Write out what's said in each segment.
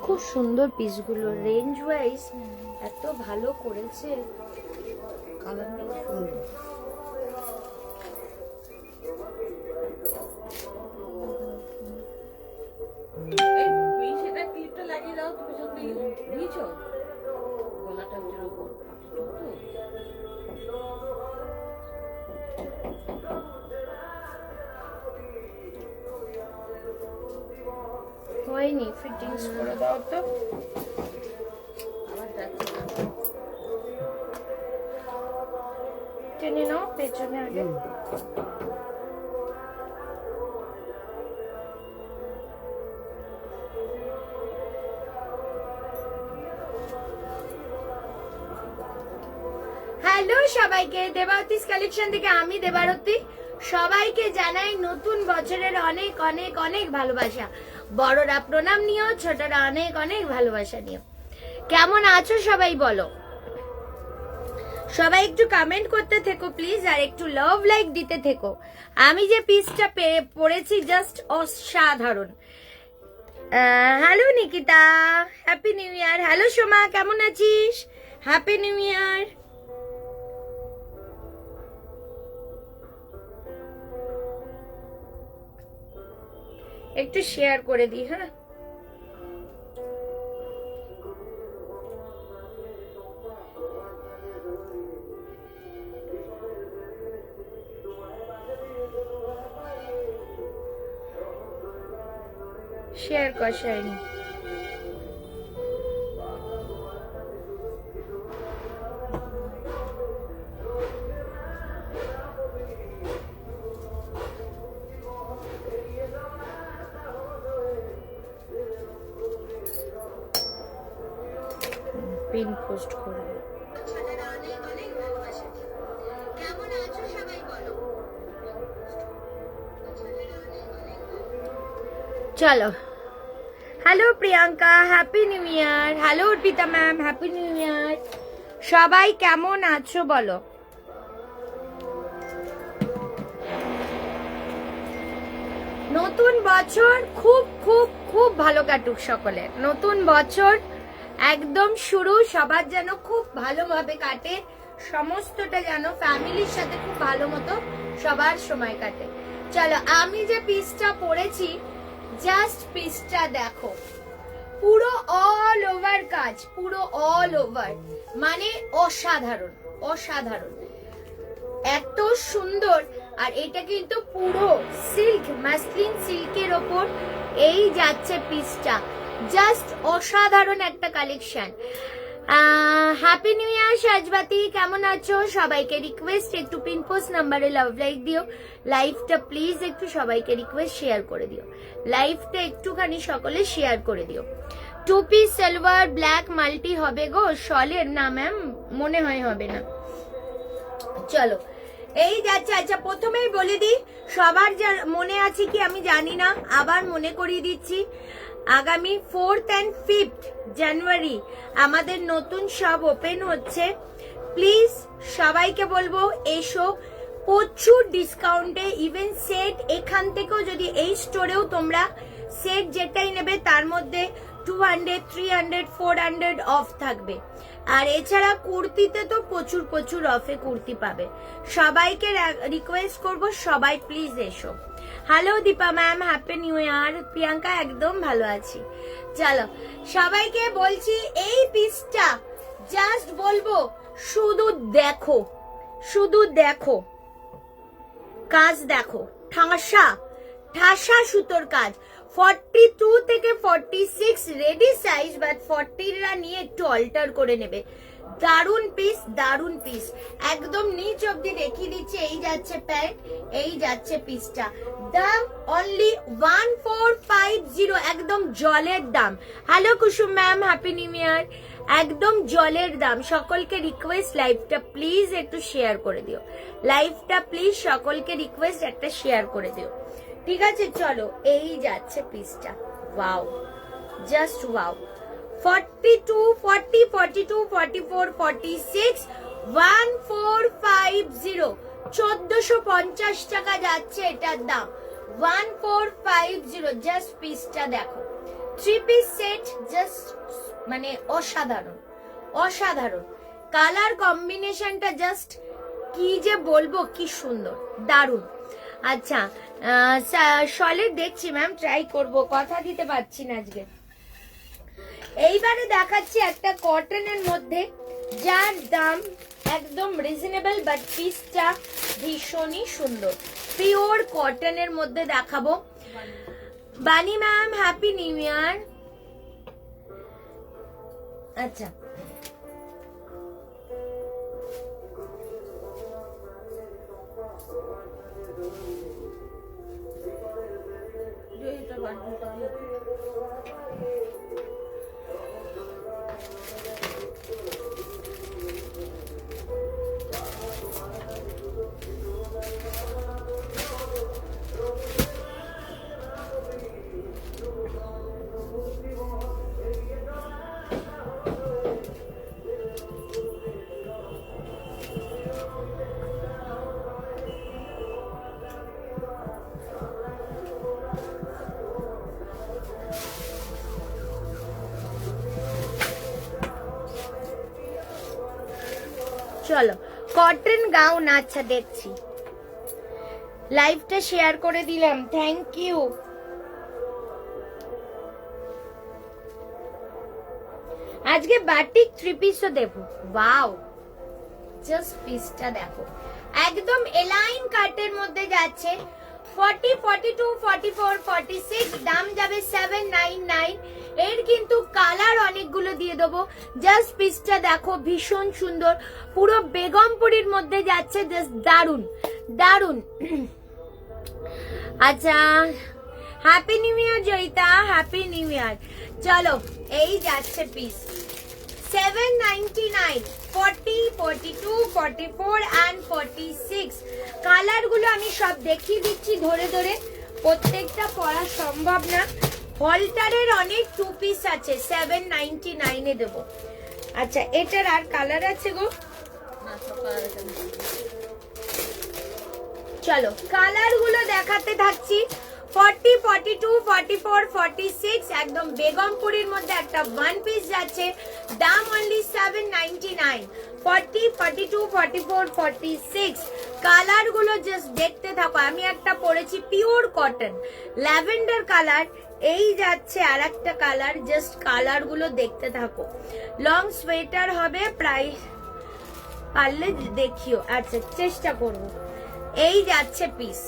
খুব সুন্দর পিসগুলো, রেঞ্জ ওয়াইজ এত ভালো করেছে। কালারটা সুন্দর। সেটা ক্লিপটা লাগিয়ে দাও, তুমি সত্যি বুঝছো গলাটা ওটার উপর হয়নি, ফিটিংস করে দাও তো। আবার যাচ্ছে না। টেনে নাও পেছনে আগে। হ্যালো সবাইকে, দেবারতিস কালেকশন থেকে আমি দেবারতী। সবাইকে জানাই নতুন বছরের অনেক অনেক অনেক ভালোবাসা। বড়রা প্রণাম নিও, ছোটরা অনেক অনেক ভালোবাসা নিও। কেমন আছো সবাই বলো? সবাই একটু কমেন্ট করতে থেকো প্লিজ, আর একটু লাভ লাইক দিতে থেকো। আমি যে পিসটা পড়েছি জাস্ট অসাধারণ। হ্যালো নিকিতা, হ্যাপি নিউ ইয়ার। হ্যালো সোমা, কেমন আছিস? হ্যাপি নিউ ইয়ার। একটু শেয়ার করে দিই, হ্যাঁ। শেয়ার কর শাইনি। পিন পোস্ট করবো। চলো, হ্যালো প্রিয়াঙ্কা, হ্যাপি নিউ ইয়ার। Hello Arpita ma'am, happy new ইয়ার। সবাই কেমন আছো বলো? নতুন বছর খুব খুব খুব ভালো কাটুক সকলের। নতুন বছর একদম শুরু, সবার যেন খুব ভালোভাবে কাটে, সমস্তটা যেন ফ্যামিলির সাথে খুব ভালো মতো সবার সময় কাটে। চলো, আমি যে পিসটা পরেছি, জাস্ট পিসটা দেখো, পুরো অল ওভার কাজ, পুরো অল ওভার, মানে অসাধারণ অসাধারণ, এত সুন্দর। আর এটা কিন্তু পুরো সিল্ক, মাসলিন সিল্কের ওপর এই যাচ্ছে পিসটা, জাস্ট অসাধারণ একটা কালেকশন। হ্যাপি নিউ ইয়ার সাজবাতি, কেমন আছো? সবাইকে রিকোয়েস্ট একটু পিন পোস্ট নাম্বারে লাভ লাইক দিও। লাইভটা প্লিজ একটু সবাইকে রিকোয়েস্ট শেয়ার করে দিও। লাইভটা একটুখানি সকলে শেয়ার করে দিও। Two piece salwar black multi হবে গো শলের? না ম্যাম, মনে হয় হবে না। চলো, এই যাচ্ছে। আচ্ছা, প্রথমেই বলে দিই, সবার যা মনে আছে কি আমি জানি না, আবার মনে করিয়ে দিচ্ছি, আগামী 4th and 5th জানুয়ারি আমাদের নতুন শপ ওপেন হচ্ছে। প্লিজ সবাইকে বলবো এসো, প্রচুর ডিসকাউন্টে, ইভেন সেট এখান থেকেও, যদি এই স্টোরেও তোমরা সেট যেটাই নেবে তার মধ্যে 200, 300, 400 অফ থাকবে। আর এছাড়া কুর্তিতে তো প্রচুর প্রচুর অফে কুর্তি পাবে। সবাইকে রিকোয়েস্ট করব, সবাই প্লিজ এসো। Hello Deepa ma'am, happy new year. Priyanka, একদম ভালো আছি। চলো, সবাইকে বলছি এই পিসটা জাস্ট বলবো, শুধু দেখো, শুধু দেখো, কাজ দেখো, ঠাসা ঠাসা সুতোর কাজ। 42 থেকে 46 রেডি সাইজ, বাট 40রা নিয়ে একটু অল্টার করে নেবে। দারুন পিস, দারুন পিস, একদম নিচ অব্দি দেখিয়ে দিচ্ছে। এই যাচ্ছে প্যান্ট, এই যাচ্ছে পিসটা। দাম অনলি 1450, একদম জলের দাম। হ্যালো কুসুম ম্যাম, হ্যাপি নিউ ইয়ার। একদম জলের দাম। সকলকে রিকোয়েস্ট, লাইভটা প্লিজ একটু শেয়ার করে দিও। লাইভটা প্লিজ সকলকে রিকোয়েস্ট একটা শেয়ার করে দিও, ঠিক আছে? চলো, এই যাচ্ছে পিসটা। Wow, just wow. 42, 40, 42, 44, 46, 1450, 1450 টাকা যাচ্ছে এটার দাম। 1450, জাস্ট পিসটা দেখো, থ্রি পিস সেট জাস্ট মানে অসাধারণ অসাধারণ। কালার কম্বিনেশনটা জাস্ট কি যে বলবো, কি সুন্দর, দারুণ। আচ্ছা সলিড দেখছি ম্যাম, ট্রাই করব, কথা দিতে পারছি না আজকে। এইবারে দেখাচ্ছি একটা কটনের মধ্যে, যার দাম একদম রিজনেবল, বাট পিসটা ভীষণই সুন্দর। পিওর কটনের মধ্যে দেখাবো। বানি ম্যাম হ্যাপি নিউ ইয়ার। আচ্ছা এটা বান্ডেলটা দিয়ে চলো কটন গাউন। আচ্ছা দেখছি, লাইভটা শেয়ার করে দিলাম, থ্যাংক ইউ। আজকে বাটিক থ্রি পিসও দেবো। ওয়াও, জাস্ট পিসটা দেখো, একদম এলাইন কাটের মধ্যে যাচ্ছে। 40, 42, 44, 46, দাম যাবে 799। এর কিন্তু কালার অনেকগুলো দিয়ে দেবো। জাস্ট পিসটা দেখো, ভীষণ সুন্দর, পুরো বেগমপুরীর মধ্যে যাচ্ছে, জাস্ট দারুন দারুন। আচ্ছা হ্যাপি নিউ ইয়ার জয়িতা, হ্যাপি নিউ ইয়ার। চলো এই যাচ্ছে পিস 799, 40, 42, 44 and 46। কালার গুলো আমি সব দেখিয়ে দিচ্ছি ধরে ধরে, প্রত্যেকটা পরা সম্ভব না। হলটারের অনেক টু পিস আছে, 799 এ দেবো। আচ্ছা এটার আর কালার আছে গো? না, সব কালার এখানে। চলো কালার গুলো দেখাতে থাকছি। 40, 42, 44, 46 একদম বেগমপুরীর মধ্যে একটা ওয়ান পিস যাচ্ছে, দাম অনলি 799। 40, 42, 44, 46 কালার গুলো জাস্ট দেখতে থাকো। আমি একটা পরেছি পিওর কটন ল্যাভেন্ডার কালার, এই যাচ্ছে আর একটা কালার, জাস্ট কালার গুলো দেখতে থাকো। লং সোয়েটার হবে, প্রাইস পারলে দেখিও। আচ্ছা চেষ্টা করব। এই যাচ্ছে পিস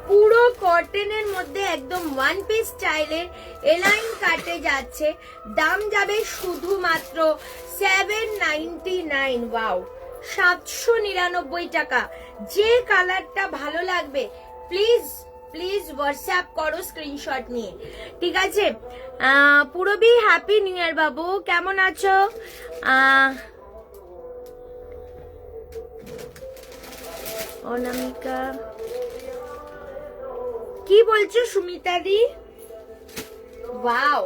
পুরো কটনের মধ্যে, একদম ওয়ান পিস স্টাইলের এলাইন কাটে যাচ্ছে, দাম যাবে শুধুমাত্র 799। ওয়াও, 799 টাকা। যে কালারটা ভালো লাগবে প্লিজ প্লিজ হোয়াটসঅ্যাপ করো স্ক্রিনশট নিয়ে, ঠিক আছে? পুরবি হ্যাপি নিউ ইয়ার বাবু, কেমন আছো? অনামিকা কি বলছো সুমিতা দি? ওয়াও,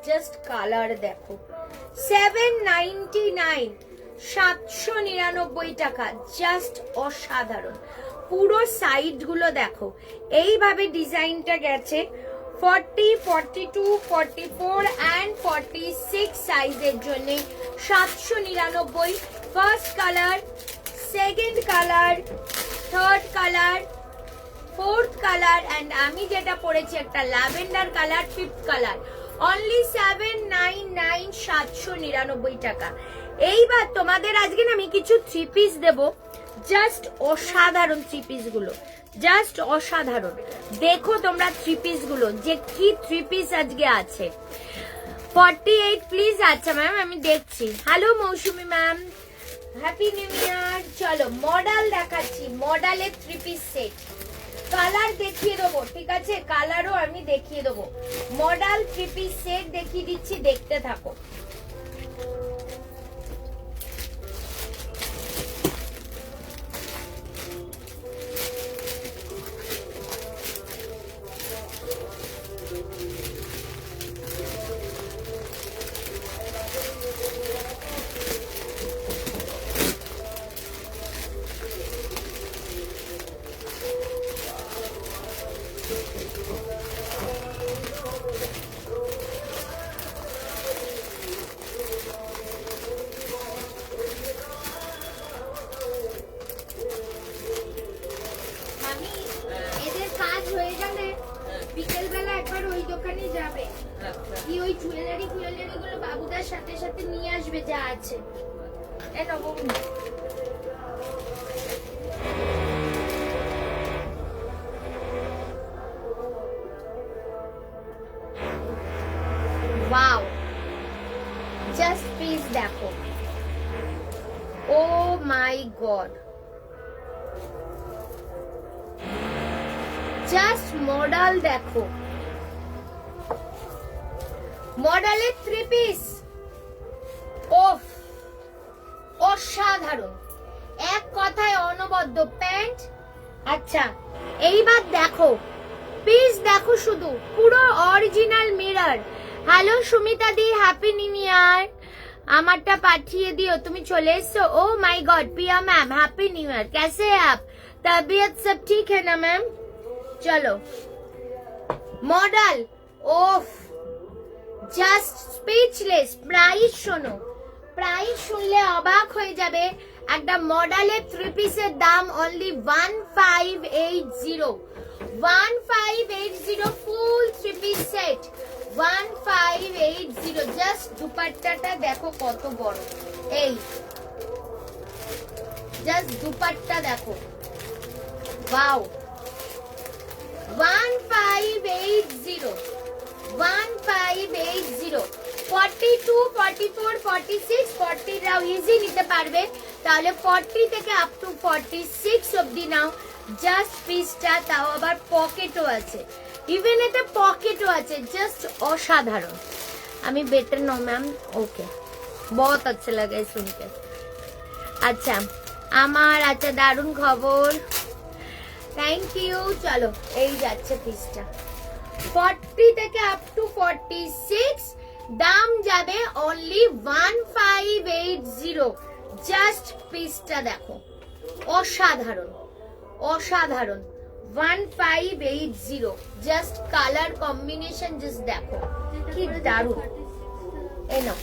জাস্ট কালার দেখো, 799, 799 টাকা, জাস্ট অসাধারণ। পুরো সাইড গুলো দেখো, এইভাবে ডিজাইনটা গেছে। 40, 42, 44 and 46 সাইজের জন্য 799। First colour, second colour, third colour, fourth colour, and আমি যেটা পরেছি একটা lavender colour, fifth colour. Only 799, 799 টাকা। এইবার তোমাদের আজকে না আমি কিছু থ্রি পিস দেবো, জাস্ট অসাধারণ থ্রি পিস গুলো, জাস্ট অসাধারণ। দেখো তোমরা থ্রি পিস গুলো যে কি থ্রি পিস আজকে আছে। 48 প্লিজ। আচ্ছা ম্যাম আমি দেখছি। হ্যালো মৌসুমি ম্যাম, হ্যাপি নিউ ইয়ার। চলো মডেল দেখাচ্ছি, মডেলের থ্রি পিস সেট। কালার দেখিয়ে দেবো, ঠিক আছে? কালারও আমি দেখিয়ে দেবো। মডেল থ্রি পিস সেট দেখিয়ে দিচ্ছি, দেখতে থাকো। আমি এদের কাজ হয়ে গেলে বিকেল বেলা একবার ওই দোকানে যাবে, আচ্ছা কি ওই জুয়েলারি গুলো বাবুদার সাথে সাথে নিয়ে আসবে যা আছে। এ নবমী ওয়াও, জাস্ট প্লিজ দেখো, ও মাই গড, জাস্ট মডেল দেখো, মডেলের 3 পিস, ওফ অসাধারণ, এক কথায় অনবদ্য প্যান্ট। আচ্ছা এইবার দেখো পিস, দেখো শুধু পুরো অরিজিনাল মিরর। হ্যালো সুমিতা দি, হ্যাপি নিউ ইয়ার। আমারটা পাঠিয়ে দিও, তুমি চলে এসছো। ও মাই गॉड पिया मैम, हैप्पी न्यू ईयर। कैसे हैं आप? तबीयत सब ठीक है ना मैम? चलो मॉडल, ओफ জাস্ট স্পিচলেস। প্রাইস শোনো, প্রাইস শুনলে অবাক হয়ে যাবে। একটা মডেলের 3 পিসের দাম অনলি 1580, 1580 ফুল 3 পিস সেট, 1580। জাস্ট দুপাট্টাটা দেখো কত বড়, এই জাস্ট দুপাট্টা দেখো, ওয়াও, 1580, 1580। 42, 44, 46, 40 রাও ইজি নিতে পারবে, তাহলে 40 থেকে আপ টু 46 অবধি নাও। জাস্ট পিসটা, তাও আবার পকেটও আছে, ইভেন এতে পকেটও আছে, জাস্ট অসাধারণ। আমি বেটার নো मैम, ओके बहुत अच्छा लगा सुन के। আচ্ছা আমার, আচ্ছা দারুণ খবর, থ্যাংক ইউ। চলো এই যাচ্ছে পিসটা, 40 থেকে আপ টু 46, দাম যাবে অনলি 1580। জাস্ট পিসটা দেখো, অসাধারণ অসাধারণ, 1580। জাস্ট কালার কম্বিনেশন জাস্ট দেখো কি দারুণ, এই নাও,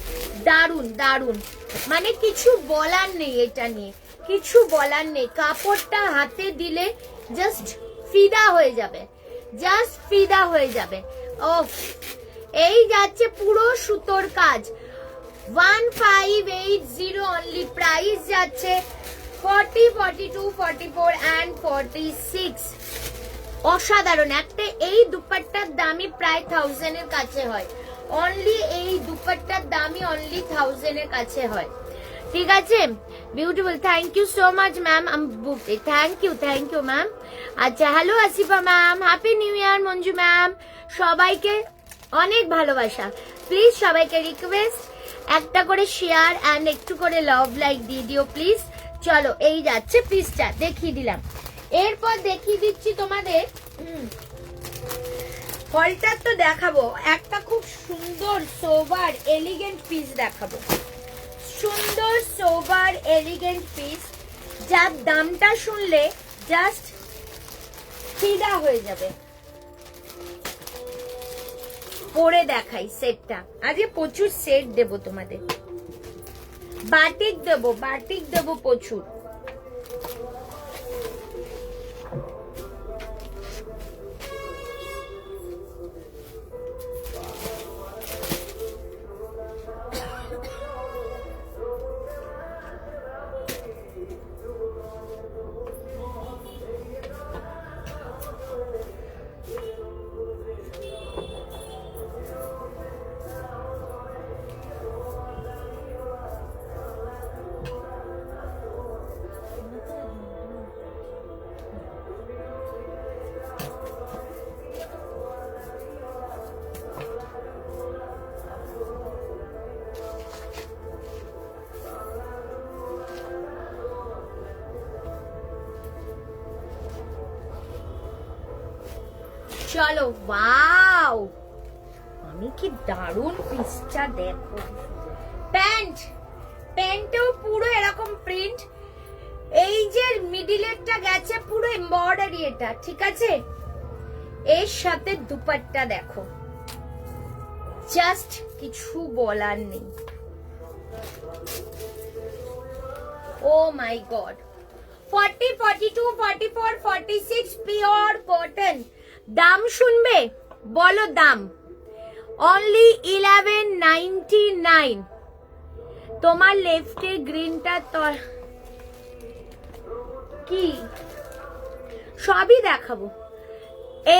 দারুণ দারুণ, মানে কিছু বলার নেই, এটা নিয়ে কিছু বলার নেই। কাপড়টা হাতে দিলে জাস্ট ফিদা হয়ে যাবে, জাস্ট ফিদা হয়ে যাবে। ওফ, এই যাচ্ছে পুরো সুতোর কাজ, 1580 অনলি। প্রাইস যাচ্ছে 40, 42, 44 and 46। অসাধারণ। একটা এই দুপাট্টার দামই প্রায় 1000 এর কাছে হয়, অনলি এই দুপাট্টার দামই অনলি 1000 এর কাছে হয়। ঠিক আছে, beautiful, thank you so much ma'am. Thank you ma'am. আচ্ছা hello Asifa ma'am, happy new year. Manju ma'am, সবাইকে অনেক ভালোবাসা। প্লিজ সবাইকে রিকোয়েস্ট, একটা করে শেয়ার এন্ড একটু করে লাভ লাইক দিয়ে দিও প্লিজ। চলো এই যাচ্ছে পিসটা, দেখিয়ে দিলাম। এরপর দেখিয়ে দিচ্ছি তোমাদের হলটার তো দেখাবো, একটা খুব সুন্দর সোবার এলিগেন্ট পিস দেখাবো, সুন্দর সোবার এলিগেন্ট পিস, যার দামটা শুনলে জাস্ট ফিদা হয়ে যাবে। পরে দেখাই সেটটা, আজকে প্রচুর সেট দেবো তোমাদের, বাটিক দেবো প্রচুর। চলো, ওয়াও, আমি কি দারুণ পিসটা দেখো। প্যান্টেও পুরো এরকম প্রিন্ট, এই যে মিডিলেরটা গেছে পুরো এমব্রয়ডারি, এটা ঠিক আছে। এর সাথে দুপাট্টা দেখো, জাস্ট কিছু বলার নেই। ও মাই গড, 40, 42, 44, 46 পিওর কটন। দাম শুনবে? বলো দাম। অনলি 1199। তোমার লেফটে গ্রিনটা কি সবই দেখাবো।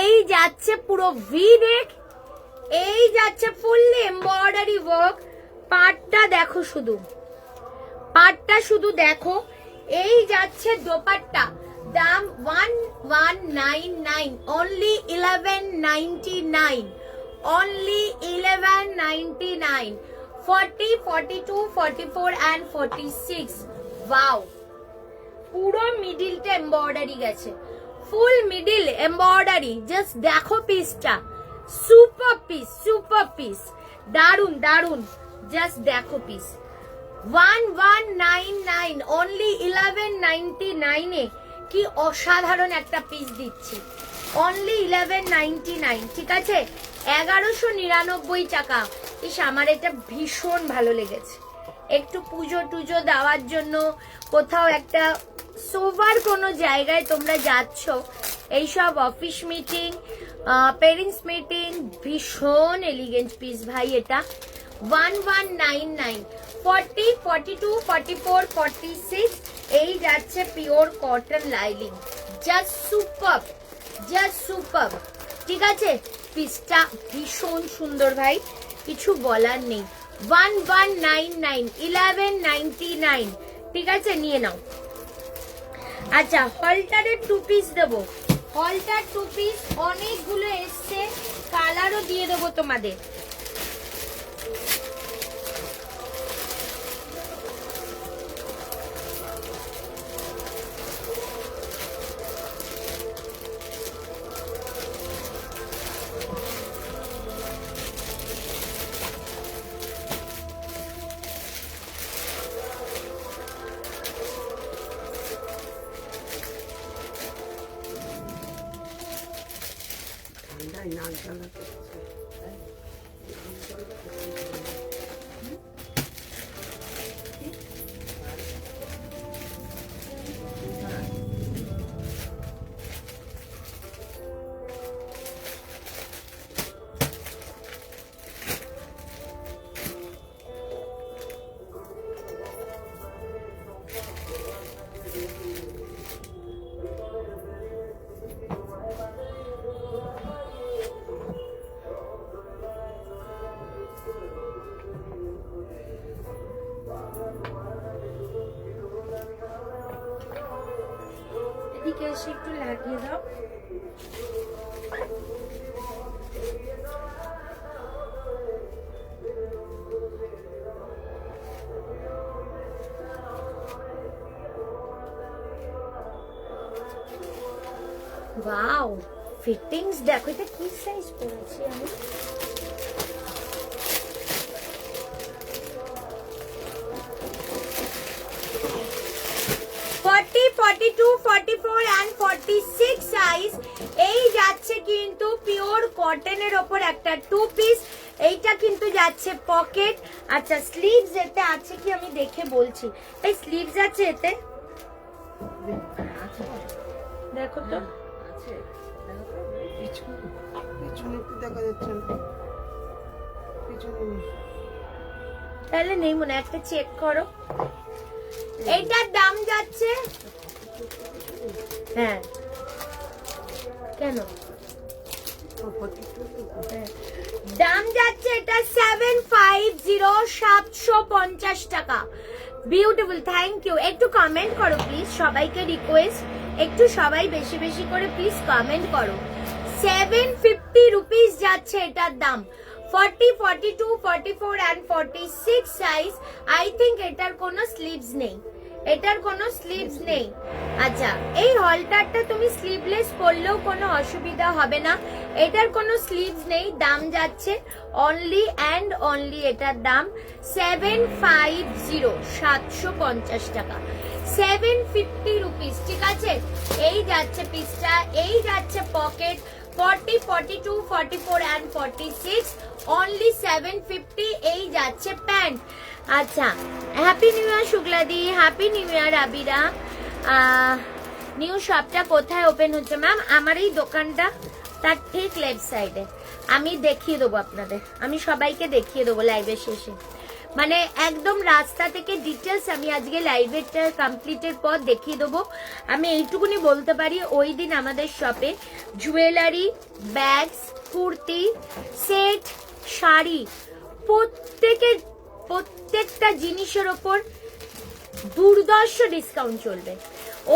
এই যাচ্ছে পুরো ভি নেক, এই যাচ্ছে ফুললি এমব্রয়ডারি ওয়ার্ক। পাটটা দেখো, শুধু পাটটা শুধু দেখো। এই যাচ্ছে দোপাট্টা, দাম 1199, অনলি 1199, অনলি 1199। 40, 42, 44 and 46। ওয়াও, পুরো মিডিলটা এমব্রয়ডারি গেছে, ফুল মিডিল এমব্রয়ডারি। জাস্ট দেখো পিসটা, সুপার পিস, সুপার পিস, দারুন দারুন। জাস্ট দেখো পিস, 1199, অনলি 1199 এ কি অসাধারণ একটা পিস দিচ্ছি। অনলি 1199, ঠিক আছে? 1199 টাকা। ইস, আমার এটা ভীষণ ভালো লেগেছে। একটু পুজো টুজো দেওয়ার জন্য, কোথাও একটা সোভার কোনো জায়গায় তোমরা যাচ্ছ, এইসব অফিস মিটিং, পেরেন্টস মিটিং, ভীষণ এলিগেন্ট পিস ভাই এটা। 1199, 40, 42, 44, 46। এই যাচ্ছে pure cotton লাইলিং। Just super, just super, ঠিক আছে? পিসটা ভীষণ সুন্দর ভাই, কিছু বলার নেই। 1199, 1199, ঠিক আছে? নিয়ে নাও। আচ্ছা, হলটারের 2 পিস দেবো। হলটার 2 পিস অনেকগুলো এসছে, কালারও দিয়ে দেবো তোমাদের। ঠান্ডায় নাক জ্বালা করছে। এদিকে এসে একটু লাগিয়ে দাও। ওয়াও, ফিটিংস দেখো, এটা কি সাইজ পরেছি আমি। Forty, 42, 44 and 46 size. এই যাচ্ছে কিন্তু পিওর কটনের ওপর একটা 2 পিস। এইটা কিন্তু যাচ্ছে পকেট। আচ্ছা, স্লিভস এতে আছে কি আমি দেখে বলছি। এই স্লিভস আছে এতে, দেখো তো। আছে, পিছনে একটু দেখা যাচ্ছে না, পিছনে নেই। তাহলে নেই মনে হয়, একটা চেক করো। এইটার দাম যাচ্ছে, হ্যাঁ কেন, দাম যাচ্ছে এটা 750, 750 টাকা। Beautiful, thank you. একটু কমেন্ট করো প্লিজ, সবাইকে রিকোয়েস্ট, একটু সবাই বেশি বেশি করে প্লিজ কমেন্ট করো। 750 রুপিস যাচ্ছে এটার দাম। 40, 42, 44 and 46 সাইজ। আই থিঙ্ক এটার কোনো স্লিভস নেই, এটার কোনো স্লিভস নেই। আচ্ছা, এই হলটারটা তুমি স্লিভলেস পরলেও কোনো অসুবিধা হবে না, এটার কোনো স্লিভস নেই। দাম যাচ্ছে অনলি অ্যান্ড অনলি, এটার দাম 750, 750 টাকা। 750 রুপিস, ঠিক আছে? এই যাচ্ছে পিসটা, এই যাচ্ছে পকেট। 40, 42, 44 and 46, only 750। এই যাচ্ছে প্যান্ট। আচ্ছা, হ্যাপি নিউ ইয়ার শুক্লাদি, happy new year Abira. New শপটা কোথায় ওপেন হচ্ছে ম্যাম? আমার এই দোকানটা তার ঠিক লেফট সাইডে। আমি দেখিয়ে দেবো আপনাদের, আমি সবাইকে দেখিয়ে দেবো লাইভের শেষে, মানে একদম রাস্তা থেকে ডিটেলস আমি আজকে লাইভেরটা কমপ্লিটের পর দেখিয়ে দেবো। আমি এইটুকুনি বলতে পারি, ওই দিন আমাদের শপে jewellery, bags, kurti, set, sari, প্রত্যেকটা জিনিসের ওপর দুর্দর্শ ডিসকাউন্ট চলবে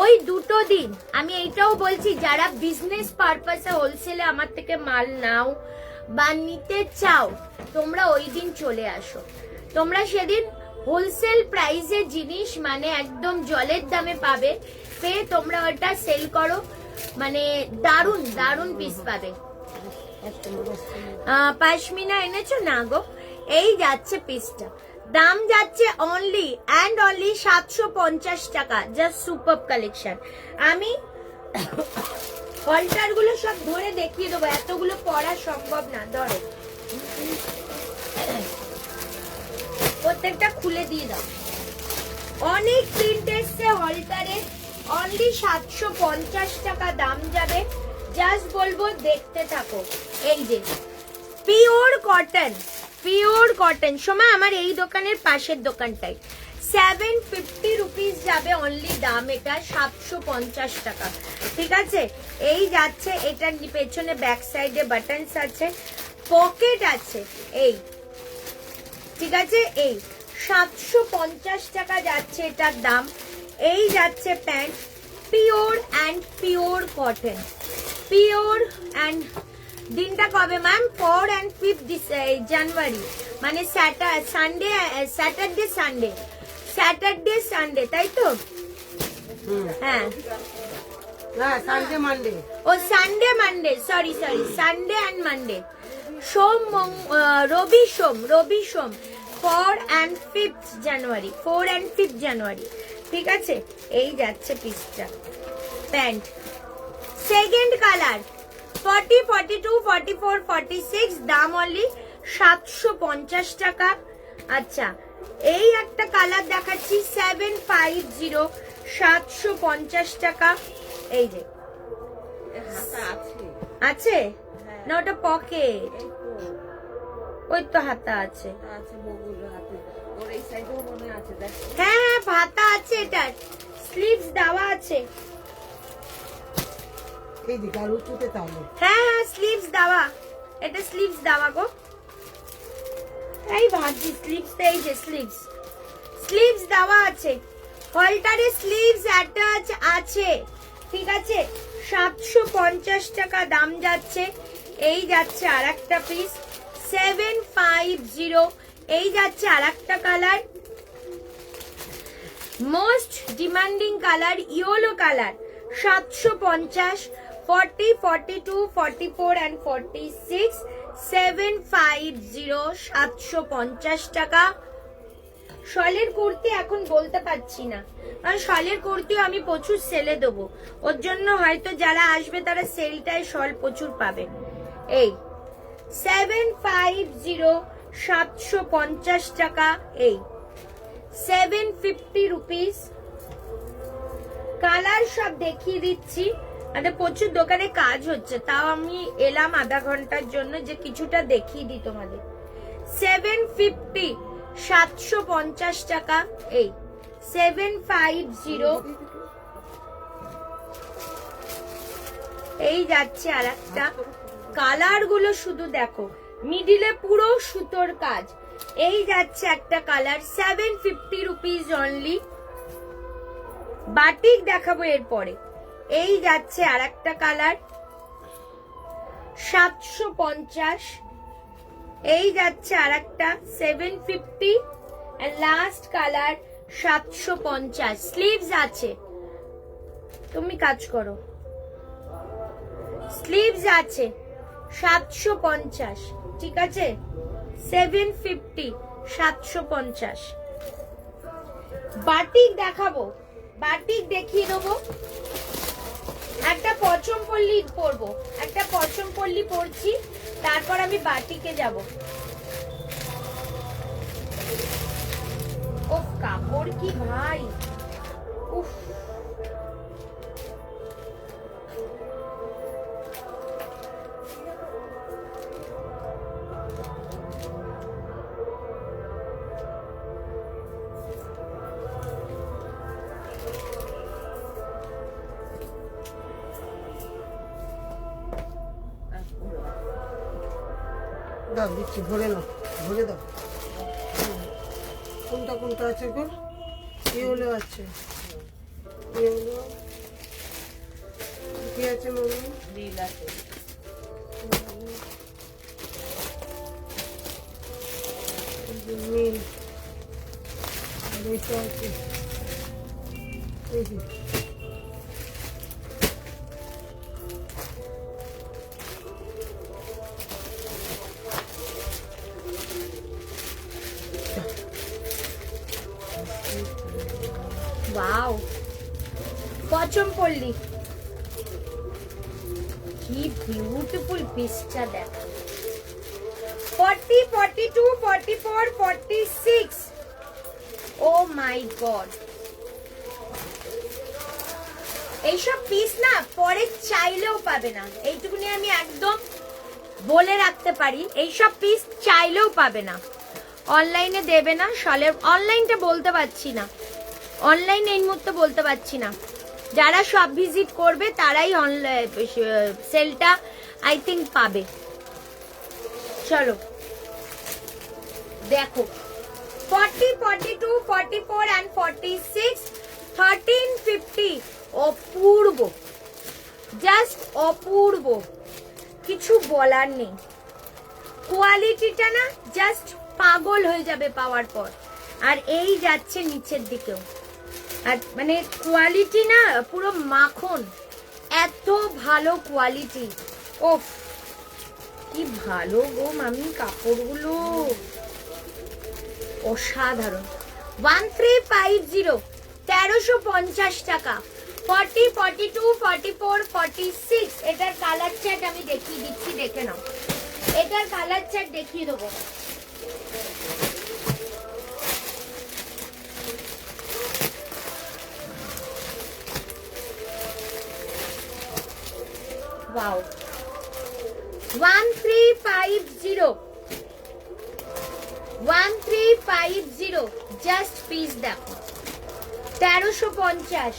ওই দুটো দিন। আমি এইটাও বলছি, যারা বিজনেস পারপাসে হোলসেলে আমার থেকে মাল নাও বা নিতে চাও, তোমরা ওই দিন চলে আসো। তোমরা সেদিন হোলসেল প্রাইসে জিনিস মানে একদম জলের দামে পাবে, পেয়ে তোমরা ওটা সেল করো, মানে দারুন দারুন পিস পাবে। পাশমিনা এনেছো না গো? এই যাচ্ছে পিসটা, দাম যাচ্ছে অনলি অ্যান্ড অনলি 750 টাকা। Just super collection. আমি হলটার গুলো সব ধরে দেখিয়ে দেবো, এতগুলো পড়া সম্ভব না। ধরো প্রত্যেকটা খুলে দিয়ে দাও। অনেক প্রিন্ট এসছে হলটারে, অনলি 750 টাকা দাম যাবে। জাস্ট বলবো দেখতে থাকো। এই যে পিওর কটন, পিওর কটন। সময় আমার এই দোকানের পাশের দোকানটাই 750 রুপিস যাবে অনলি দাম, এটা 750 টাকা। ঠিক আছে, এই যাচ্ছে, এটার পেছনে ব্যাক সাইডে বাটনস আছে, পকেট আছে, এই ঠিক আছে। এই 750 টাকা যাচ্ছে এটার দাম। এই যাচ্ছে pant, pure and pure cotton, pure and. দিনটা কবে ম্যাম? 4 and 5 জানুয়ারি, মানে স্যাটারডে সানডে, তাই তো? হ্যাঁ, সানডে মানডে, ও Sunday Monday, sorry Sunday and Monday, রবি সোম 4 and 5 জানুয়ারি। ঠিক আছে, এই যাচ্ছে পিসটা, প্যান্ট, সেকেন্ড কালার 40, 42, 44, 46, দাম অনলি 750 টাকা। আচ্ছা, এই একটা কালার দেখাচ্ছি 750, 750 টাকা। এই যে আছে না, ওটা পকেট, ওই তো হাতা আছে। হ্যাঁ, হাতা আছে, এটা স্লিভস দেওয়া আছে। এই দিকে আর উঁচুতে তাহলে। হ্যাঁ, স্লিভস দেওয়া, এটা স্লিভস দেওয়া গো। এই ভাবছি স্লিভস, এই যে স্লিভস দেওয়া আছে, হলটারে স্লিভস অ্যাটাচ আছে। ঠিক আছে, 750 টাকা দাম যাচ্ছে। এই যাচ্ছে আর একটা পিস 750। এই যাচ্ছে আর একটা colour, most demanding colour, yellow colour, 750, 40, 42, 44 and 46, 750, 750 টাকা। শলের কুর্তি এখন বলতে পারছি না, কারণ শলের কুর্তিও আমি প্রচুর সেলে দেবো, ওর জন্য হয়তো যারা আসবে তারা সেলটায় শল প্রচুর পাবে। এই 750, 750 টাকা। এই 750 রুপিস। কালার সব দেখিয়ে দিচ্ছি, আমাদের প্রচুর দোকানে কাজ হচ্ছে, তাও আমি এলাম আধা ঘন্টার জন্য যে কিছুটা দেখিয়ে দিই তোমাদের। 750, 750 টাকা। এই 750। এই যাচ্ছে আর একটা, কালার গুলো শুধু দেখো, মিডিলে পুরো সুতোর কাজ। এই যাচ্ছে একটা কালার 750 রুপিস অনলি। বাটিক দেখাবো এরপরে। এই যাচ্ছে আর একটা কালার 750। এই যাচ্ছে আর একটা 750, লাস্ট কালার 750। স্লিভস আছে, তুমি কাজ করো, স্লিভস আছে 750। ঠিক আছে, 750, 750। বাটিক দেখাবো, বাটিক দেখিয়ে দেবো। একটা পছমপল্লী পরবো, একটা পছমপল্লী পরছি, তারপর আমি বাটিকে যাব। উফ, কাপড় কি ভাই, উফ দাও দিচ্ছি, ভরে নাও, ভরে দাও। কোনটা কোনটা আছে গো? ইয়েলো আছে, ইয়েলো কি আছে মাম্মি? নীল আছে। নীল আর এইটা আছে, এই যে ওয়াও, পছন্দ পড়লি, কি বিউটিফুল পিসটা দেখ। 40, 42, 44, 46, ও মাই গড। এইসব পিস না পরে চাইলেও পাবে না, এইটুকুনি আমি একদম বলে রাখতে পারি। এইসব পিস চাইলেও পাবে না, অনলাইনে দেবে না। শলের অনলাইনটা বলতে পারছি না, অনলাইন এই মুহূর্তে বলতে পারছি না। যারা সব ভিজিট করবে তারাই অনলাইন সেলটা আই থিঙ্ক পাবে। চলো দেখো, 40, 42, 44 and 46, 13, 50, অপূর্ব, জাস্ট অপূর্ব, কিছু বলার নেই। কোয়ালিটিটা না জাস্ট পাগল হয়ে যাবে পাওয়ার পর। আর এই যাচ্ছে নিচের দিকেও, আর মানে কোয়ালিটি না পুরো মাখন, এত ভালো কোয়ালিটি। ওফ কি ভালো গো মামি, কাপড়গুলো অসাধারণ। 1350, 1350 টাকা। 40, 42, 44, 46, এটার কালার চার্ট আমি দেখিয়ে দিচ্ছি, দেখে নাও। এটার কালার চার্ট দেখিয়ে দেবো। Wow. 1350, 1350, জাস্ট পিস দেখো। 1350,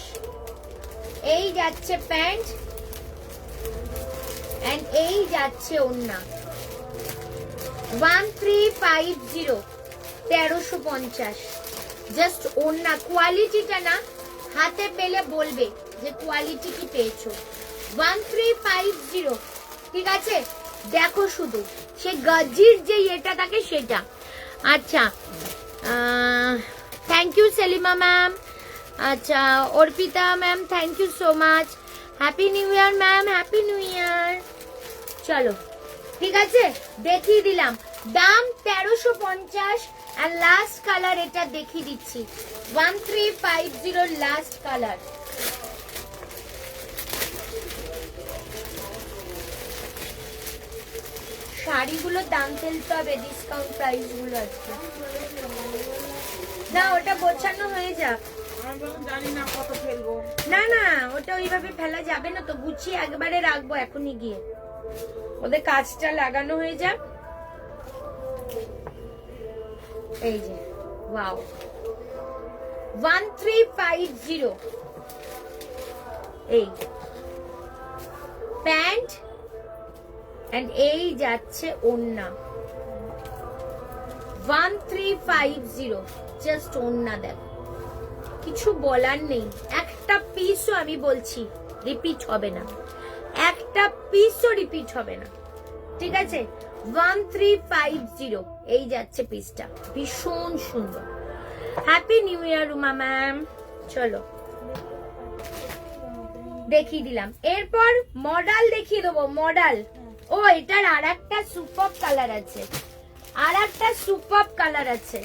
এই যাচ্ছে প্যান্ট এন্ড এই যাচ্ছে ওড়না। 1350, 1350, জাস্ট ওড়না। কোয়ালিটিটা না হাতে পেলে বলবে যে কোয়ালিটি কি পেয়েছো। 1350, ঠিক আছে, দেখো শুধু সে গজির যে এটা থাকে সেটা। আচ্ছা, থ্যাংক ইউ সেলিমা ম্যাম। আচ্ছা Arpita ma'am, thank you so much. Happy new year ma'am, happy new year. চলো ঠিক আছে, দেখিয়ে দিলাম। দাম 1350 আর লাস্ট কালার এটা দেখিয়ে দিচ্ছি। 1350 লাস্ট কালার। শাড়িগুলো দাম ফেলতে হবে, ডিসকাউন্ট প্রাইস গুলো আছে না, ওটা গোছানো হয়ে যাক। জানি না কত ফেলবো। না না, ওটা ওইভাবে ফেলা যাবে না তো, গুছিয়ে একবারে রাখবো এখনই গিয়ে, ওদের কাজটা লাগানো হয়ে যাক। এই যে ওয়াও, 1350, এই প্যান্ট এন্ড এই যাচ্ছে ওড়না। 1350, জাস্ট ওড়না দেখো, কিছু বলার নেই। একটা পিসও আমি বলছি রিপিট হবে না, একটা পিসও রিপিট হবে না, ঠিক আছে। 1350, এই যাচ্ছে পিসটা, ভীষণ সুন্দর। হ্যাপি নিউ ইয়ার রুমা ম্যাম। চলো দেখিয়ে দিলাম, এরপর মডেল দেখিয়ে দেবো। মডেল, ও এটার আর একটা সুপার কালার আছে, আর একটা সুপার কালার আছে।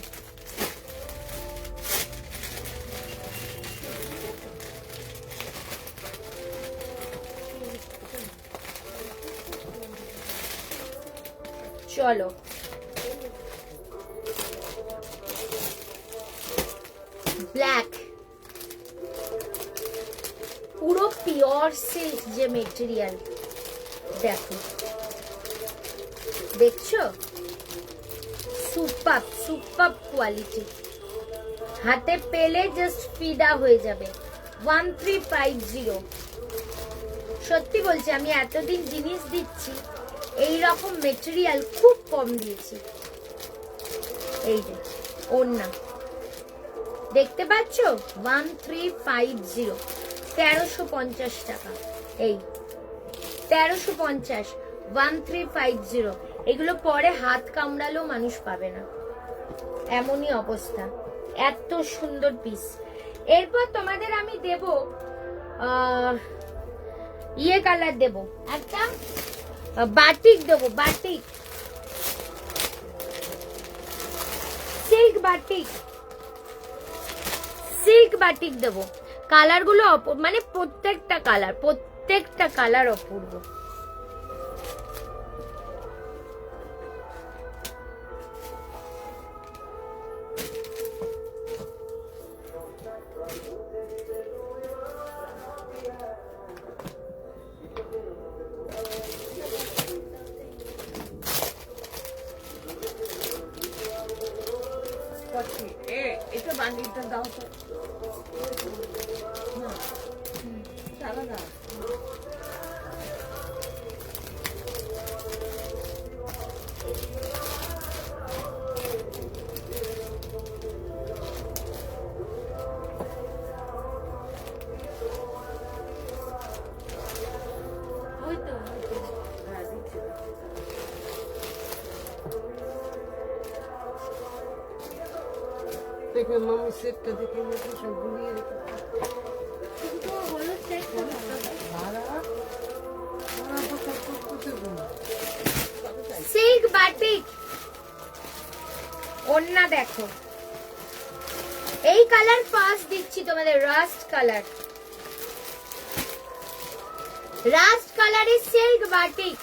চলো ব্ল্যাক, পুরো পিওর সিল্ক যে মেটেরিয়াল, দেখো দেখছো, সুপার সুপার কোয়ালিটি, হাতে পেলে জাস্ট ফিদা হয়ে যাবে। 1350, সত্যি বলছি আমি এতদিন জিনিস দিচ্ছি, এই রকম মেটেরিয়াল খুব কম দিয়েছি। এই যে ওড়না দেখতে পাচ্ছ, 1350, 1350 টাকা। এই 1350, 1350। এগুলো পরে হাত কামড়ালেও মানুষ পাবে না, এমনই অবস্থা। এত সুন্দর পিস। এরপর তোমাদের আমি দেব ইয়ে কালার দেব, একটা বাটিক দেব, batik silk batik, silk batik দেব। কালার গুলো মানে প্রত্যেকটা কালার অপূর্ব। এটা বান্ডিলটা দাও তো। না, চালা না। ওই তো, হ্যাঁ দিচ্ছি। দেখবে মামি সেটটা দেখে নিতে সব গুলিয়ে রেখে সিল্ক বাটিক ওড়না দেখো। এই কালার ফার্স্ট দিচ্ছি তোমাদের, রাস্ট কালার, রাস্ট কালারের সিল্ক বাটিক।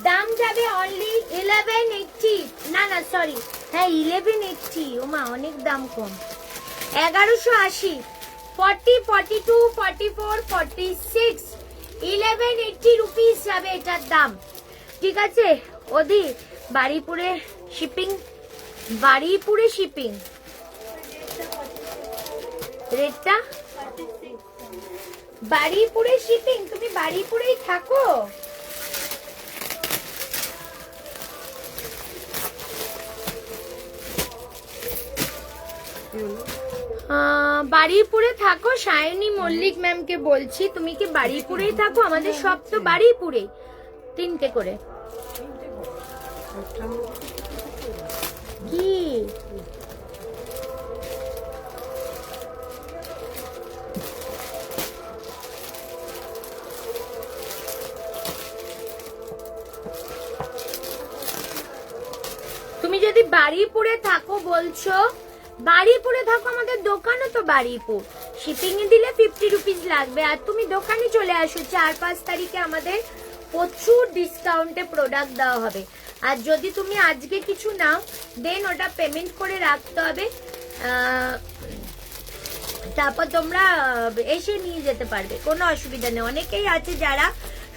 দাম যাবে অনলি 1180, না না সরি, হ্যাঁ 1180। ওমা অনেক দাম কম, 1180, 40, 42, 44, 46, 1180 রুপিস যাবে এটার দাম। ঠিক আছে ওদি, বাড়িপুরে শিপিং, বাড়িপুরে শিপিং। রেটটা বাড়িপুরে শিপিং, তুমি বাড়িপুরেই থাকো? বাড়িপুরে থাকো, সায়নী মল্লিক ম্যামকে বলছি, তুমি কি বাড়িপুরেই থাকো? আমাদের সব তো বাড়িপুরে, 3টে করে। কি তুমি যদি বাড়িপুরে থাকো বলছো, বাড়িপুরে থাকো, আমাদের দোকানও তো বাড়িপুর, শিপিং এ দিলে 50 রুপিস লাগবে। আর তুমি দোকানে চলে আসো, 4-5 তারিখে আমাদের প্রচুর ডিসকাউন্টে প্রোডাক্ট দেওয়া হবে। আর যদি তুমি আজকে কিছু নাও, দেন ওটা পেমেন্ট করে রাখতে হবে, তারপর তোমরা এসে নিয়ে যেতে পারবে, কোনো অসুবিধা নেই। অনেকেই আছে যারা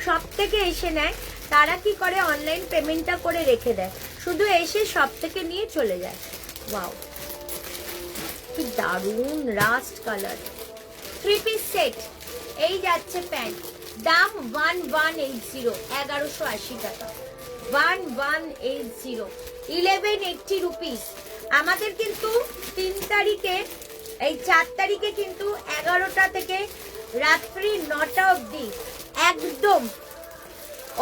সব থেকে এসে নেয়, তারা কি করে অনলাইন পেমেন্টটা করে রেখে দেয়, শুধু এসে সব থেকে নিয়ে চলে যায়। ওয়াও কি দারুন রাস্ট কালার, 3 পিস সেট। এই যাচ্ছে প্যান্ট, দাম 1180, 1180 টাকা, 1180, 1180 রুপিস। আমাদের কিন্তু 3 তারিখে, এই 4 তারিখে কিন্তু 11টা থেকে রাত্রি 9টা অবধি একদম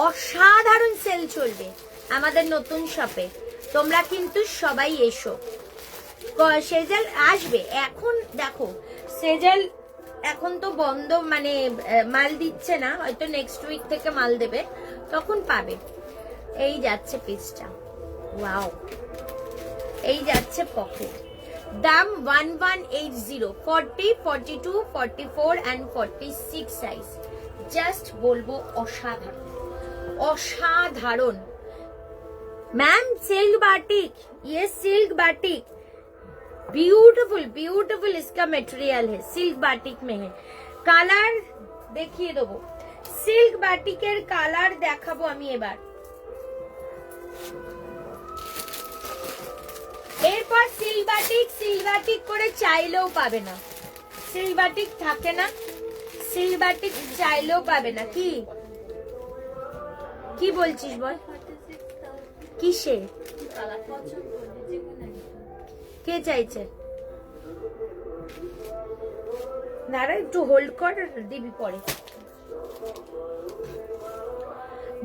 অসাধারণ সেল চলবে আমাদের নতুন শপে। তোমরা কিন্তু সবাই এসো। সেজেল আসবে এখন, দেখো সেজেল এখন তো বন্ধ, মানে মাল দিচ্ছে না, হয়তো নেক্সট উইক থেকে মাল দেবে, তখন পাবে। এই যাচ্ছে পিসটা, ওয়াও, এই যাচ্ছে পকেট, দাম 1180, 40, 42, 44 and 46 সাইজ। জাস্ট বলবো অসাধারণ, অসাধারণ। मैम सिल्क बाटिक, ये सिल्क बाटिक ब्यूटीफुल ब्यूटीफुल इसका मटेरियल है, सिल्क बाटिक में है। কালার দেখিয়ে দেবো, সিল্ক বাটিকের কালার দেখাবো আমি এবার। এরপর সিল্ক বাটিক করে চাইলেও পাবে না, সিল্ক বাটিক থাকে না, সিল্ক বাটিক চাইলেও পাবে না। কি কি বলছিস বল, কিসে কে চাইছে? দাঁড়া একটু হোল্ড কর, দিবি পরে।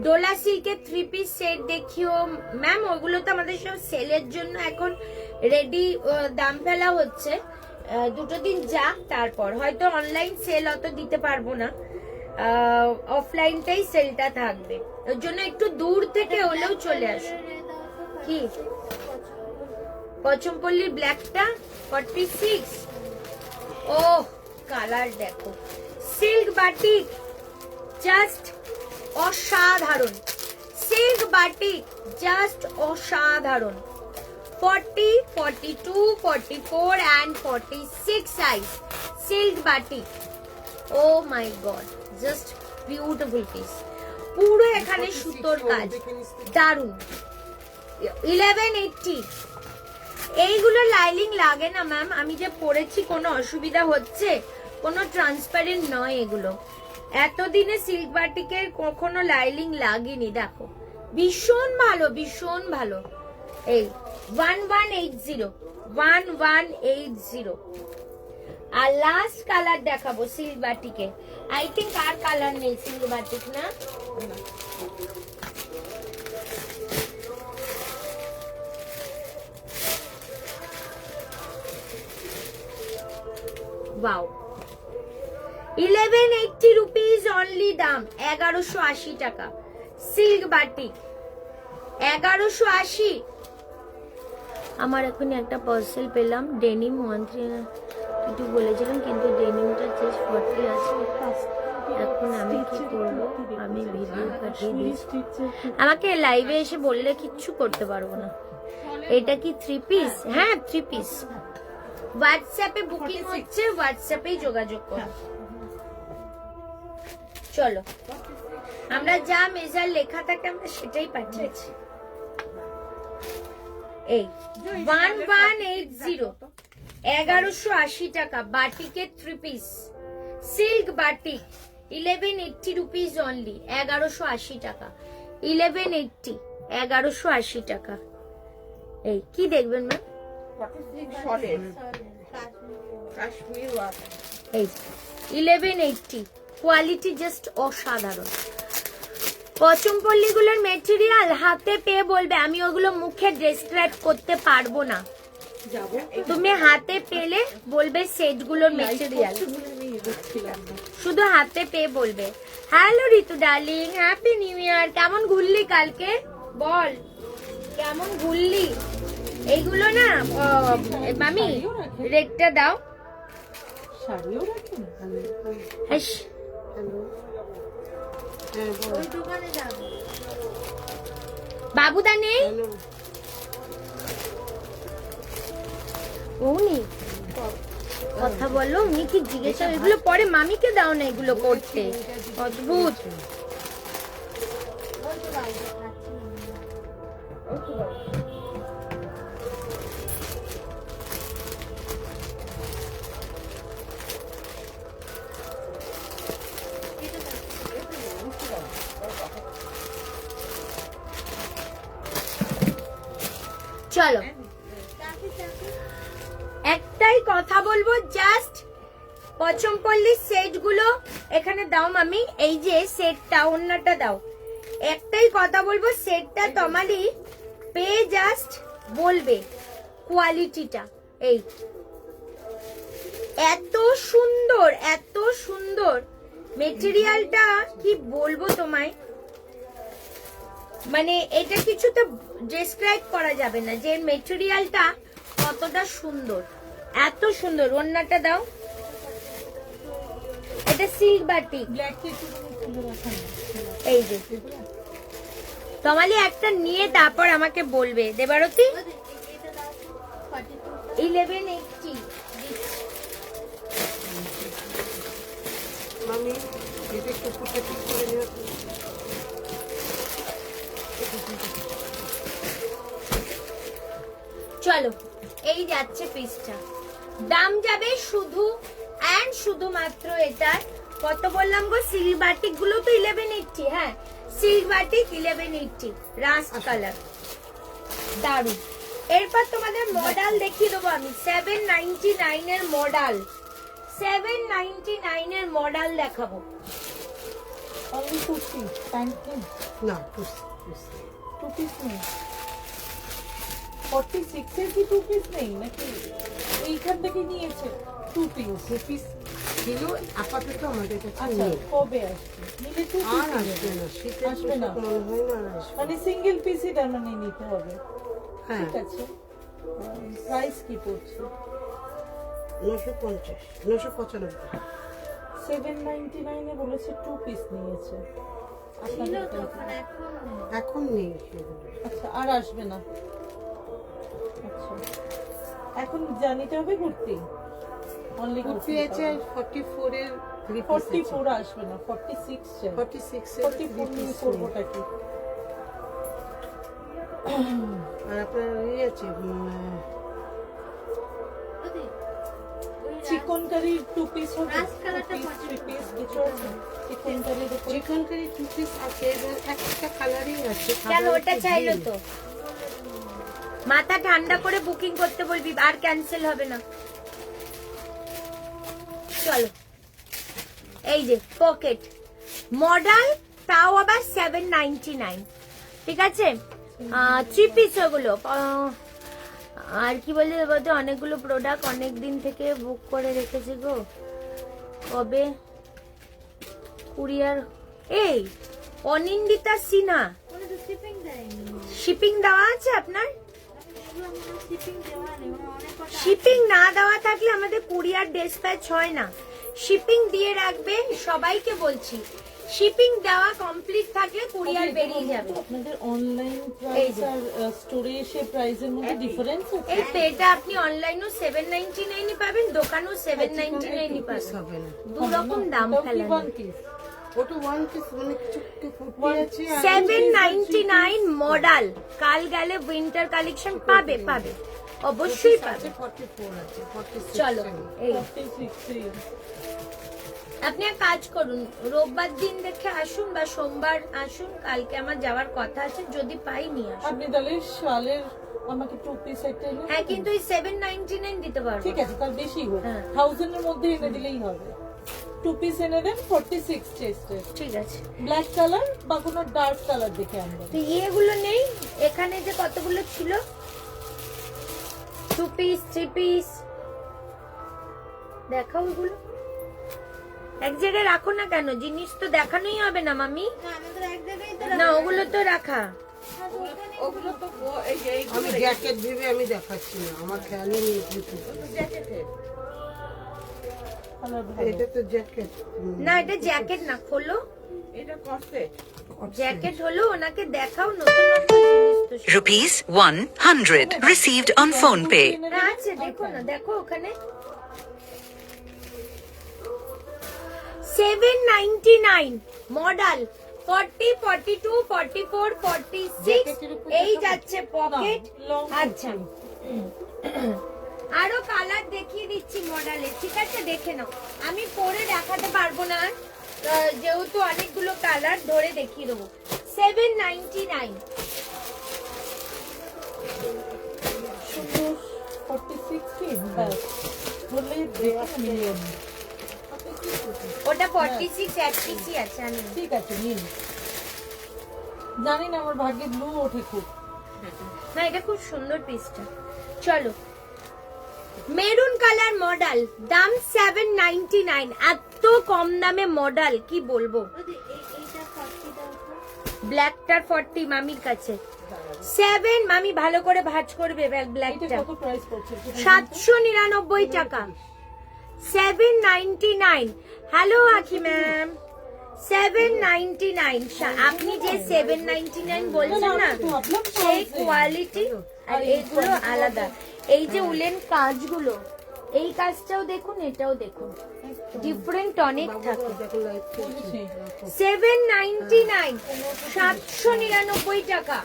ডোলা সিল্কের 3 পিস সেট দেখিও ম্যাম, ওগুলো তো আমাদের সব সেলের জন্য এখন রেডি, দাম ফেলা হচ্ছে। দুটো দিন যাক, তারপর হয়তো অনলাইন সেল অত দিতে পারবো না, অফলাইনটাই সেলটা থাকবে। ওর জন্য একটু দূর থেকে হলেও চলে আসো। কি পচমপল্লির ব্ল্যাকটা 46? ও কালার দেখো, সিল্ক বাটিক জাস্ট অসাধারণ, সিল্ক বাটিক জাস্ট অসাধারণ। 40, 42, 44 and 46 size silk batik. Oh my god, just beautiful piece, পুরো এখানে সুতোর কাজ, দারুন। 1180। এইগুলো লাইলিং লাগে না ম্যাম, আমি যে পরেছি কোনো অসুবিধা হচ্ছে? কোনো ট্রান্সপারেন্ট নয় এগুলো, এতদিনে সিল্ক বাটিকের কখনো লাইলিং লাগেনি। দেখো ভীষণ ভালো, ভীষণ ভালো। এই 1180, 1180। আর লাস্ট কালার দেখাবো সিল্ক বাটিকে। আই থিঙ্ক আর কালার নেই সিল্ক বাটিক, না? ওয়াও, 1180 রুপিস অনলি, দাম 1180 টাকা। সিল্ক বাটিক 1180। আমার এখন একটা পার্সেল পেলাম, ডেনিম 13 বলেছিলাম, কিন্তু ডেনিমটা জাস্ট 40 আছে। এখন আমি কি করবো? আমি ভিডিও পাঠিয়ে দিয়েছি, আমাকে লাইভে এসে বললে কিচ্ছু করতে পারবো না। এটা কি 3 পিস? হ্যাঁ 3 পিস। হোয়াটসঅ্যাপে বুকিং হচ্ছে, হোয়াটসঅ্যাপেই যোগাযোগ করো। চলো, আমরা যা মেজার লেখা থাকে আমরা সেটাই পাঠিয়েছি। এই 1180, 1180 টাকা বাটিকের 3 পিস সিল্ক বাটিক, 1180 রুপিস অনলি, 1180 টাকা। 1180, 1180 টাকা। এই কি দেখবেন ম্যাম? এই 1180, কোয়ালিটি জাস্ট অসাধারণ। পচমপল্লি গুলোর মেটেরিয়াল হাতে পেয়ে বলবে, আমি ওগুলো মুখে ডেসক্রাইব করতে পারবো না, তুমি হাতে পেলে বলবে সেট গুলোর মেটেরিয়াল, শুধু হাতে পেয়ে বলবে। হ্যালো ঋতু ডার্লিং, হ্যাপি নিউ ইয়ার। কেমন ঘুরলি কালকে বল, কেমন ঘুরলি? এইগুলো না মামি রেটটা দাও। বাবুদা নেই, উনি কথা বলো, উনি কি জিজ্ঞাসা? এগুলো পরে মামিকে দাও না এগুলো করতে, অদ্ভুত। চলো একটাই কথা বলবো, জাস্ট পচমপল্লির সেট গুলো এখানে দাও মামি, এই যে সেটটা অন্যটা দাও। একটাই কথা বলবো, সেটটা তোমারই পেয়ে জাস্ট বলবে কোয়ালিটিটা। এই এত সুন্দর, এত সুন্দর মেটেরিয়ালটা, কি বলবো তোমায়, মানে এটা কিছু তো ডেসক্রাইব করা যাবে না যে মেটেরিয়ালটা কতটা সুন্দর, এত সুন্দর। ওন্নাটা দাও, এটা সিল্ক বাটিক। এই যে তোমালি একটা নিয়ে তারপর আমাকে বলবে দেবারতী। 1180 মামি এটা একটু পুরো ঠিক করে নিও। চলো, এই যাচ্ছে পিসটা, দাম যাবে শুধু এন্ড শুধুমাত্র এটার কত বললাম গো, সিল্ক বাটিক গুলো তো 1180। হ্যাঁ সিল্ক বাটিক 1180 রাস্ট কালার, দারুন। এরপর তোমাদের মডেল দেখিয়ে দেবো আমি 799 এর মডেল, 799 এর মডেল দেখাবো। অনলি কুর্তি প্যান্ট নেই, না টু পিস নেই। 46 এর কি টু পিস নেই নাকি? এইখান থেকে নিয়েছে টু পিস। টু পিস ছিল আপাতত আমাদের কাছে আচ্ছা, নেই। কবে আসবে? নিলে টু আর পিস আসবে না, শীতের আসবে না। পোশাক মনে হয় না আর আসবে। মানে সিঙ্গেল পিসই তার মানে নিতে হবে। হ্যাঁ, ঠিক আছে, প্রাইস কি পড়ছে? 950, 995। 799 এ বলেছে টু পিস নিয়েছে। আপনাদের কাছে। এখন নেই সেগুলো। আচ্ছা, আর আসবে না। আচ্ছা, এখন জানিতে হবে কুর্তি অনলি কুর্তি আছে 44 এর 3 পিস আছে। 44 আসবে না, 46 চাই। 46 এর 44 3 নিয়ে পিস করবোটা কি? আর আপনার এই আছে চিকনকারি টু পিস হবে, থ্রি পিস কিছু আছে চিকনকারির উপরে। চিকনকারি 2 পিস আছে এবং একটা কালারিং আছে। কেন সাদা ওটা একটু চাইলো নীল। তো, মাথা ঠান্ডা করে বুকিং করতে বলবি, আর ক্যান্সেল হবে না। চলো, এই যে পকেট মডেল, তাও আবার 799, ঠিক আছে। 3 পিস ওগুলো। আর কি বলছে বলতে, অনেকগুলো প্রোডাক্ট অনেক দিন থেকে বুক করে রেখেছি গো, কবে কুরিয়ার। এই অনিন্দিতা সিনহা, শিপিং দেওয়া আছে আপনার? শিপিং না দেওয়া থাকলে আমাদের কুরিয়ার ডিসপ্যাচ হয় না, শিপিং দিয়ে রাখবে, সবাইকে বলছি। শিপিং দেওয়া কমপ্লিট থাকলে কুরিয়ার বেরিয়ে যাবে। আপনাদের অনলাইন এই প্রাইস যে। আর স্টোরে এসে প্রাইসের মধ্যে ডিফারেন্স আছে? এই তো, এটা আপনি অনলাইনও 799 পাবেন, দোকানেও 799 পাবেন, হবে না। দু রকম দাম ফেলানো। ওয়ান পিস ওটা 1 পিস মানে কিছু কুর্তি আছে আর 799 মডেল, কাল গেলে উইন্টার কালেকশন পাবে, পাবে, অবশ্যই পাবে। 44 আছে, 46 চলো, আছে। এই 46 আপনি এক কাজ করুন, রোববার দিন দেখে আসুন বা সোমবার আসুন, কালকে আমার যাওয়ার কথা আছে, যদি পাই নিয়ে আসুন। আপনি তাহলে শালের আমাকে টু পিস একটা এনে হ্যাঁ, দেবেন? কিন্তু এই 799 দিতে পারবো ঠিক আছে, তার বেশি হোক, হ্যাঁ। 1000 এর মধ্যে এনে দিলেই হবে। টু পিস এনে দেন 46 চেস্টের, ঠিক আছে। ব্ল্যাক কালার বা কোনো ডার্ক কালার দেখে আনবেন। তো ইয়েগুলো নেই এখানে, যে কতগুলো ছিল, 2 পিস 3 পিস, দেখাও ওগুলো। এক জায়গায় রাখো না কেন, জিনিস তো দেখানোই হবে না মামি। না, ওগুলো তো রাখা। ওগুলো তো এই যে আমি জ্যাকেট ভেবে আমি দেখাচ্ছি না, আমার খেয়ালে নেই কিছু। কালার ভালো। এটা তো জ্যাকেট। না, এটা জ্যাকেট না, খোলো, এটা কর্সেট। জ্যাকেট হলো, ওনাকে দেখাও, নতুন নতুন জিনিস তো সব। Rupees 100 received on phone pay. না, আছে, দেখো না, দেখো ওখানে 799 মডেল, 40 42 44 46, এই যাচ্ছে পকেট। long আচ্ছা, আরো কালার দেখিয়ে দিচ্ছি মডেলে, ঠিক আছে, দেখে নাও। আমি পরে দেখাতে পারবো না, যেহেতু অনেকগুলো কালার, ধরে দেখিয়ে দেবো। 799, সুন্দর 46 কি ব্যাস বললে দেখে মিলিয়ে নিন। ওটা 46 এক পিসই আছে, আমি ঠিক আছে, নিন। জানি না আমার ভাগ্যে ব্লু ওঠে খুব। না, এটা খুব সুন্দর পিসটা। চলো, মেরুন কালার মডেল, দাম 799, এত কম দামে মডেল কি বলবো। ব্ল্যাকটার 40 মামির কাছে, 7, মামি ভালো করে ভাঁজ করবে এটা ব্ল্যাকটা, কত প্রাইস পড়ছে? 799 টাকা, 799। হ্যালো আখি ম্যাম, 799। আপনি যে 799 বলছেন না, সেই কোয়ালিটি আর এইগুলো আলাদা। এই যে উলেন কাজগুলো, এই কাজটাও দেখুন, এটাও দেখুন, ডিফারেন্ট অনেক থাকে। 799, 799 টাকা।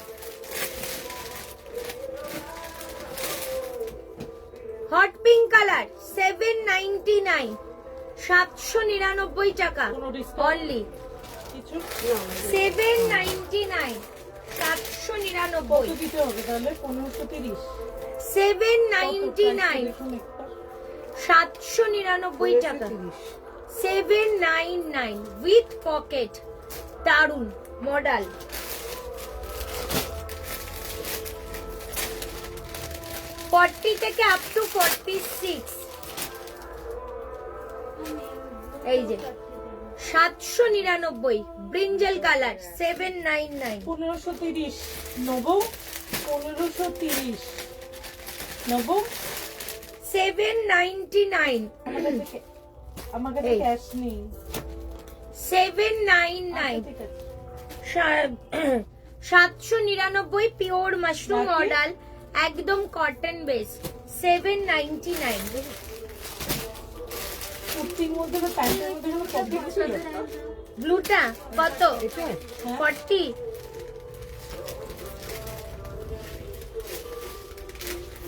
হট পিঙ্ক কালার, 799, 799 টাকা কোনো discount? অনলি। কিছু 799 799 কত দিতে হবে তাহলে? 1530। 799 দেখুন একটা 799 টাকা 799 উইথ পকেট। দারুন মডেল। ফর্টি থেকে আপ টু 46। এই যে 799 ব্রিঞ্জেল কালার 799। 1530 নেবো, 1530 নেবো। 799 আমার কাছে এই। ক্যাশ নেই। 799 ঠিক আছে। 799 পিওর মাশরুম বাকি? মডেল একদম কটন বেস 799। কুর্তির মধ্যে বা প্যান্টের মধ্যে কোনো প্রবলেম ছিল? ব্লুটা কত? এটা 40।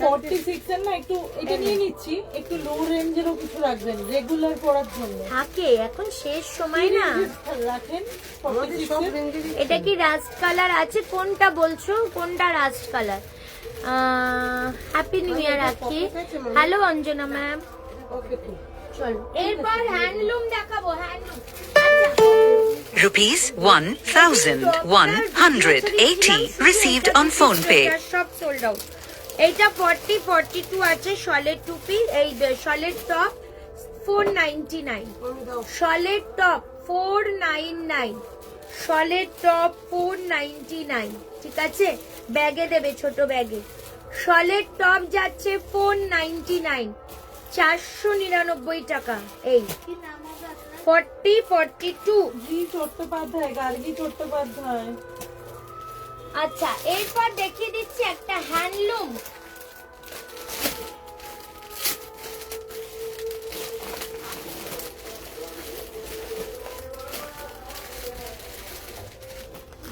46 এর না একটু এটা নিয়ে নিচ্ছি, একটু লো রেঞ্জেরও কিছু রাখবেন রেগুলার পরার জন্য। থাকে এখন শেষ সময় না। রাখেন আমাদের 46 সব এর। রেঞ্জেরই এটা কি রাস্ট কালার আছে? কোনটা বলছো? কোনটা রাস্ট কালার? হ্যাপি নিউ ইয়ার আজকে। Hello Anjana ma'am. ওকে ঠিক। চলো এরপর হ্যান্ডলুম দেখাবো। Handloom Rupees 1180 received on phone pay. সব সোল্ড আউট। এইটা 40 42 আছে সলিড টু পিস। এই সলিড টপ 499। আমি দাও সলিড টপ 499। Solid top 499। ঠিক আছে, ব্যাগে দেবে, ছোট ব্যাগে। সলিড টপ যাচ্ছে 499 499 টাকা। এই 40 42। জি চট্টোপাধ্যায়, গার্গী চট্টোপাধ্যায়। আচ্ছা এরপর দেখিয়ে দিচ্ছি একটা হ্যান্ডলুম।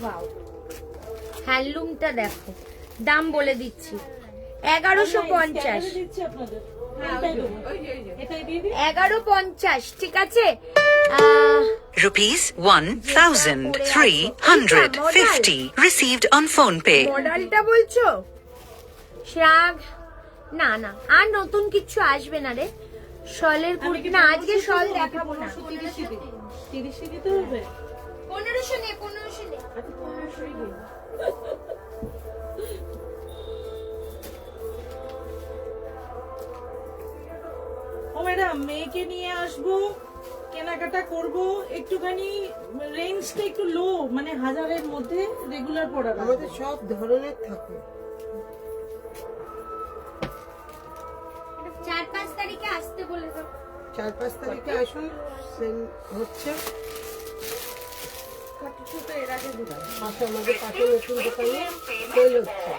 ওয়াও, হ্যান্ডলুমটা দেখো, দাম বলে দিচ্ছি 1150। স্ক্যানারে দিচ্ছি আপনাদের। এটাই দেবো। এটাই দিয়ে দিই। 1150। ঠিক আছে। Rupees 1350 received on phone pay. মডেলটা বলছো? শ্রাগ না না, আর নতুন কিছু আসবে না রে। শলের কুর্তি না, আজকে শল দেখাবো না। 1530 দিতে হবে। 1500 নে 1500 নে। আচ্ছা 1500 দিন। ও ম্যাডাম, মেয়েকে নিয়ে আসবো, কেনাকাটা করব, একটুখানি রেঞ্জটা একটু লো, মানে 1000 এর মধ্যে রেগুলার পড়ার। আমাদের সব ধরনের থাকে। 4-5 তারিখে আসতে বলে দাও। 4-5 তারিখে আসুন। হচ্ছে পাশে আমাদের পাশে নতুন দোকানে সেল হচ্ছে।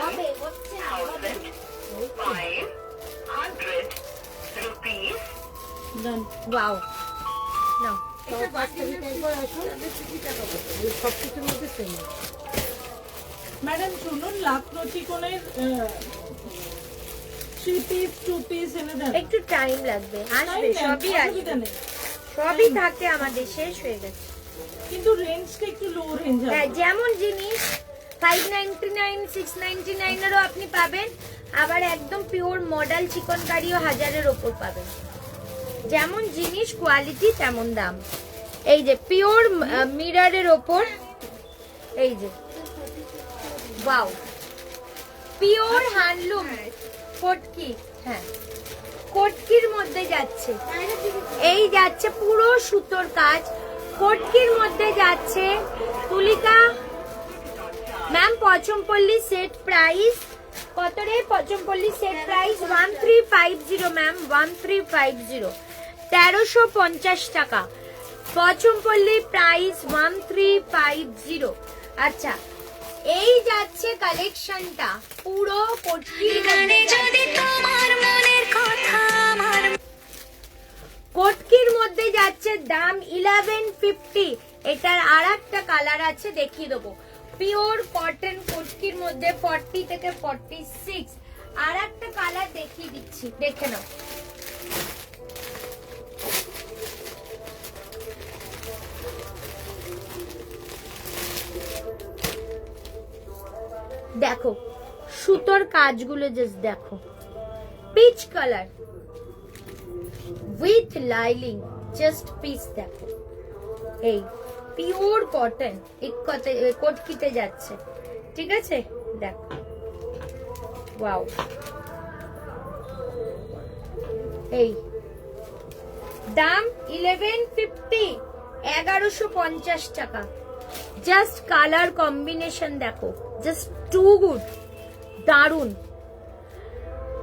হবে হচ্ছে না হবে। 500 rupees. Done. ওয়াও নাও। 4-5 তারিখে একবার আসুন। সব কিছুর মধ্যে সেল। ম্যাডাম শুনুন, লাখনো চিকনের 3 পিস 2 পিস এনে দেন। একটু টাইম লাগবে, আসবে, সবই আসবে, অসুবিধা নেই। সবই থাকে আমাদের, শেষ হয়ে গেছে। কিন্তু রেঞ্জটা একটু লো রেঞ্জ হ্যাঁ, আছে। যেমন জিনিস 599 699 এরও আপনি পাবেন, আবার একদম পিওর মডেল চিকনকারিও 1000-এর ওপর পাবেন। যেমন জিনিস কোয়ালিটি তেমন দাম। এই যে পিওর মিররের ওপর, এই যে ওয়াও, পিওর হ্যান্ডলুম কোটকি। হ্যাঁ, কোটকির মধ্যে যাচ্ছে, এই যাচ্ছে পুরো সুতোর কাজ, কোটকির মধ্যে যাচ্ছে। তুলিকা ম্যাম, পচমপল্লী সেট প্রাইস কত রে? পচমপল্লী সেট প্রাইস 1350 ম্যাম, 1350, 1350 টাকা। পচমপল্লী প্রাইস 1350। আচ্ছা, এই যাচ্ছে কালেকশনটা পুরো কোটকির কোটকির মধ্যে যাচ্ছে, দাম 1150। এটার আর একটা কালার আছে, দেখিয়ে দেবো। পিওর কটন কোটকির মধ্যে 40 থেকে 46। আর একটা কালার দেখিয়ে দিচ্ছি, দেখে নাও। দেখো সুতোর কাজগুলো জাস্ট দেখো, peach colour with লাইলিং, just piece দেখো, এই পিওর কটন, এক কথায় কটকিতে যাচ্ছে, ঠিক আছে দেখো, ওয়াও, এই দাম 1150, 1150 টাকা। জাস্ট কালার কম্বিনেশন দেখো, জাস্ট টু গুড, দারুন।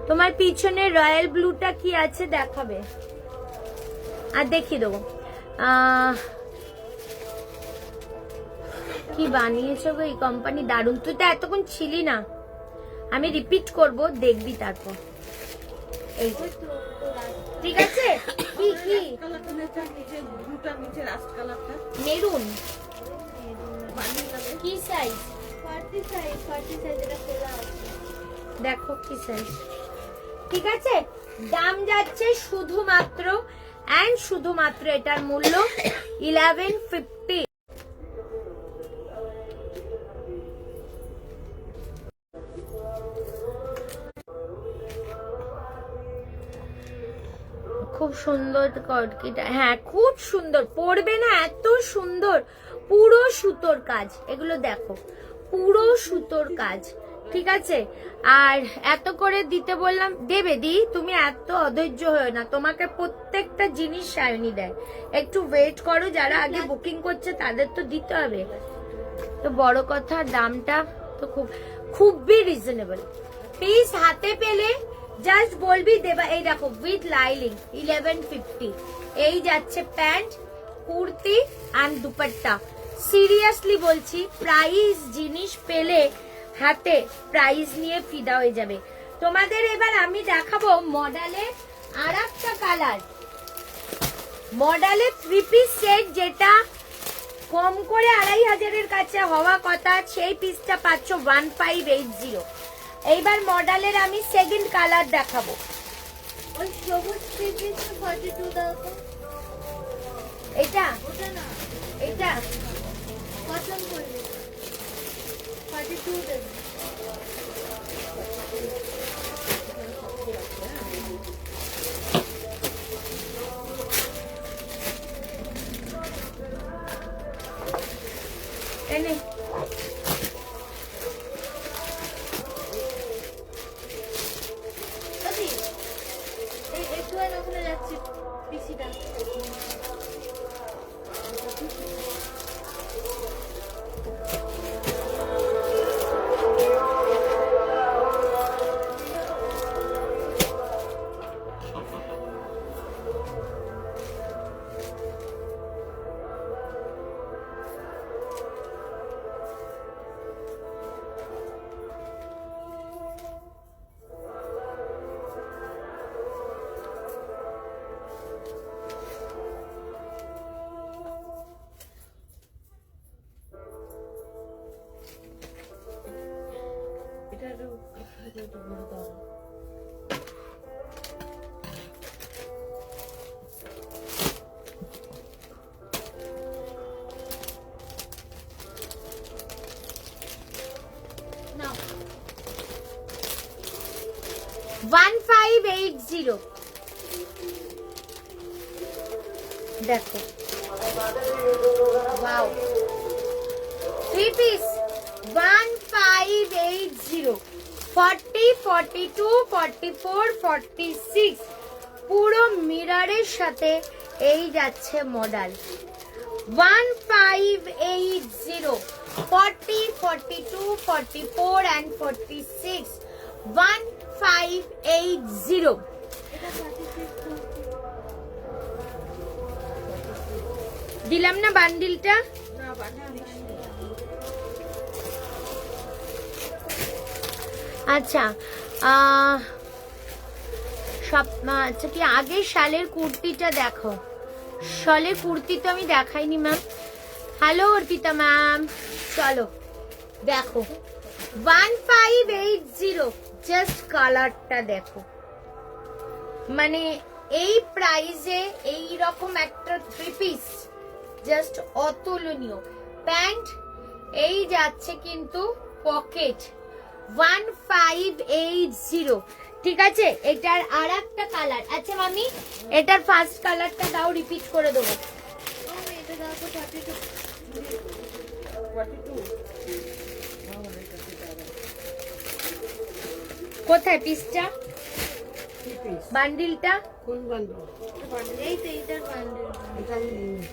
তোমার পিছনে রয়্যাল ব্লুটা কি আছে দেখাবে, আর দেখিয়ে দেবো কি বানিয়েছো গো এই কোম্পানি, দারুন। তুই তো এতক্ষণ ছিলি না, আমি রিপিট করব, দেখবি তারপর। এই ঠিক আছে, কি কি মেরুন কি সাইজ, দেখো কি সাইজ, ঠিক আছে। দাম যাচ্ছে শুধুমাত্র এন্ড শুধুমাত্র এটার মূল্য 1150। খুব সুন্দর কটকিটা, হ্যাঁ খুব সুন্দর, পরবে না এত সুন্দর, পুরো সুতোর কাজ, এগুলো দেখো পুরো সুতোর কাজ, ঠিক আছে। আর এত করে দিতে বললাম, দেবে দি, তুমি এত অধৈর্য হয়ে না, তোমাকে প্রত্যেকটা জিনিস সায়নি দেয়, একটু ওয়েট করো, যারা আগে বুকিং করছে তাদের তো দিতে হবে। তো বড় কথা, দামটা তো খুবই রিজনেবল, পিস হাতে পেলে জাস্ট বলবি দেবা। এই দেখো উইথ লাইলিং 1150, এই যাচ্ছে pant, kurti and dupatta. Seriously বলছি, প্রাইস জিনিস পেলে হাতে প্রাইস নিয়ে ফিদা হয়ে যাবে তোমাদের। এবার আমি দেখাবো মডেলের আর একটা কালার, মডেলের 3 পিস সেট, যেটা কম করে 2500-এর কাছে হওয়া কথা, সেই পিসটা পাচ্ছ 1580। এইবার মডেলের আমি সেকেন্ড কালার দেখাবো, ওই সবুজ 3 পিস 42 দাও তো, এটা ওটা না, এটা কটন করবে 42 দেবে। এনে দাদি এই একটু আর ওখানে যাচ্ছে পিসিটা। নাও 1580, দেখো ওয়াও, 3 পিস 1580, 40, 42, 44, 46, পুরো মিররের সাথে এই যাচ্ছে মডেল 1580, 40, 42, 44 and 46, 1580। দিলাম না বান্ডিলটা, আচ্ছা সব আচ্ছা কি আগে শালের কুর্তিটা দেখো, শালের কুর্তি তো আমি দেখাইনি ম্যাম। হ্যালো অর্পিতা ম্যাম, চলো দেখো 1580, জাস্ট কালারটা দেখো, মানে এই প্রাইসে এই রকম একটা 3 পিস জাস্ট অতুলনীয়। প্যান্ট এই যাচ্ছে কিন্তু পকেট, 1580। ঠিক আছে, এটার আর একটা কালার। আচ্ছা মামি, এটার ফার্স্ট কালারটা দাও, রিপিট করে দেবো। এটা দাও তো 42। 42 কোথায় পিসটা, বান্ডিলটা? কোন বান্ধব? এই তো এইটার বান্ডেল। এটা আমি নিইনি।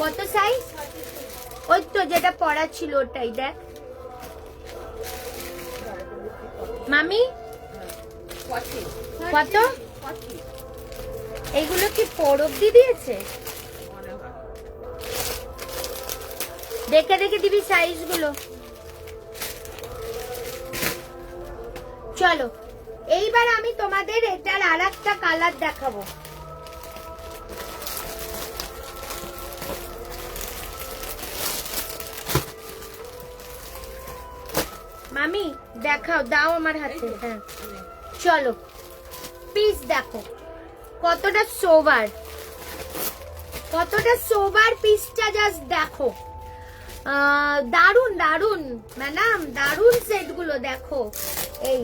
কত সাইজ? ওই তো যেটা পড়া ছিল ওটাই দেখ মামি। 40 কত? 40 এইগুলো কি পরব দিয়ে দিয়েছে? মনে হয়। দেখে দেখে দিবি সাইজ গুলো। চলো এইবার আমি তোমাদের এটার আর একটা কালার দেখাবো। মামি দেখাও, দাও আমার হাতে। হ্যাঁ চলো, পিস দেখো কতটা সোবার, কতটা সোবার পিসটা জাস্ট দেখো। দারুন দারুন ম্যাডাম, দারুন সেট গুলো দেখো। এই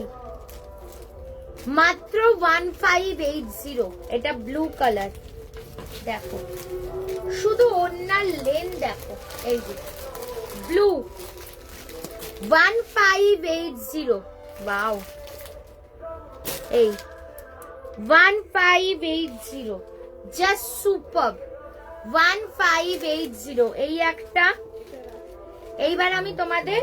মাত্র 1580। এটা ব্লু কালার দেখো, শুধু ওনার লেন দেখো, এই যে ব্লু 1580। ওয়াও, এই 1580 জাস্ট সুপার। 1580 এই একটা। এইবার আমি তোমাদের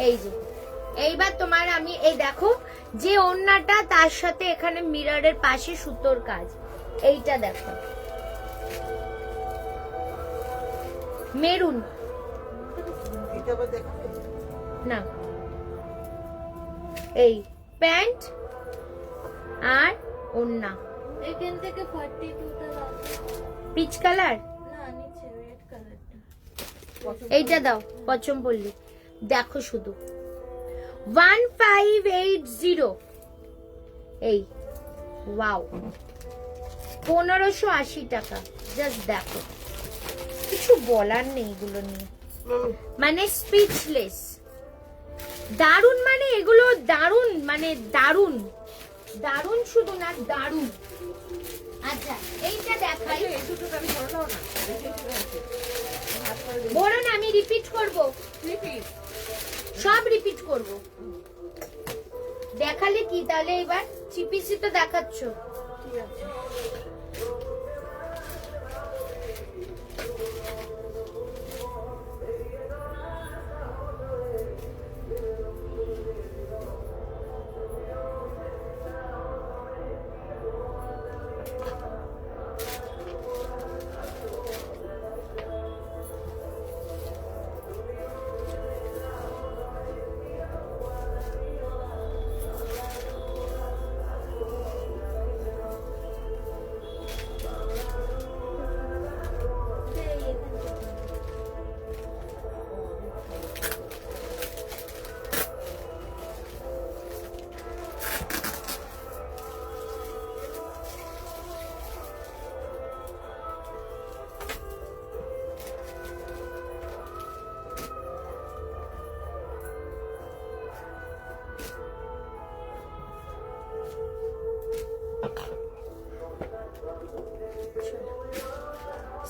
এই যে এইবার তোমার আমি এই দেখো যে ওড়নাটা, তার সাথে এখানে মিররের পাশে সুতোর কাজ, এইটা দেখো মেরুন এটা আবার দেখো। না, এই প্যান্ট আর ওড়না এখান থেকে 42টা দাও। Peach colour. না নিচে রেড কালারটা। এইটা দাও পছমপল্লি, দেখো শুধু 1580। এই ওয়াও, 1580 টাকা। জাস্ট দেখো, কিছু বলার নেই এগুলো নিয়ে, মানে স্পিচলেস। দারুন, মানে এগুলো দারুন, মানে দারুন দারুন, শুধু না দারুন। আচ্ছা এইটা দেখাই, এই দুটোটা আমি ধরে নাও না, বলো না, আমি রিপিট করব, সব রিপিট করব। দেখালে কি তাহলে? এবার চিপিসি তো দেখাচ্ছ। ঠিক আছে।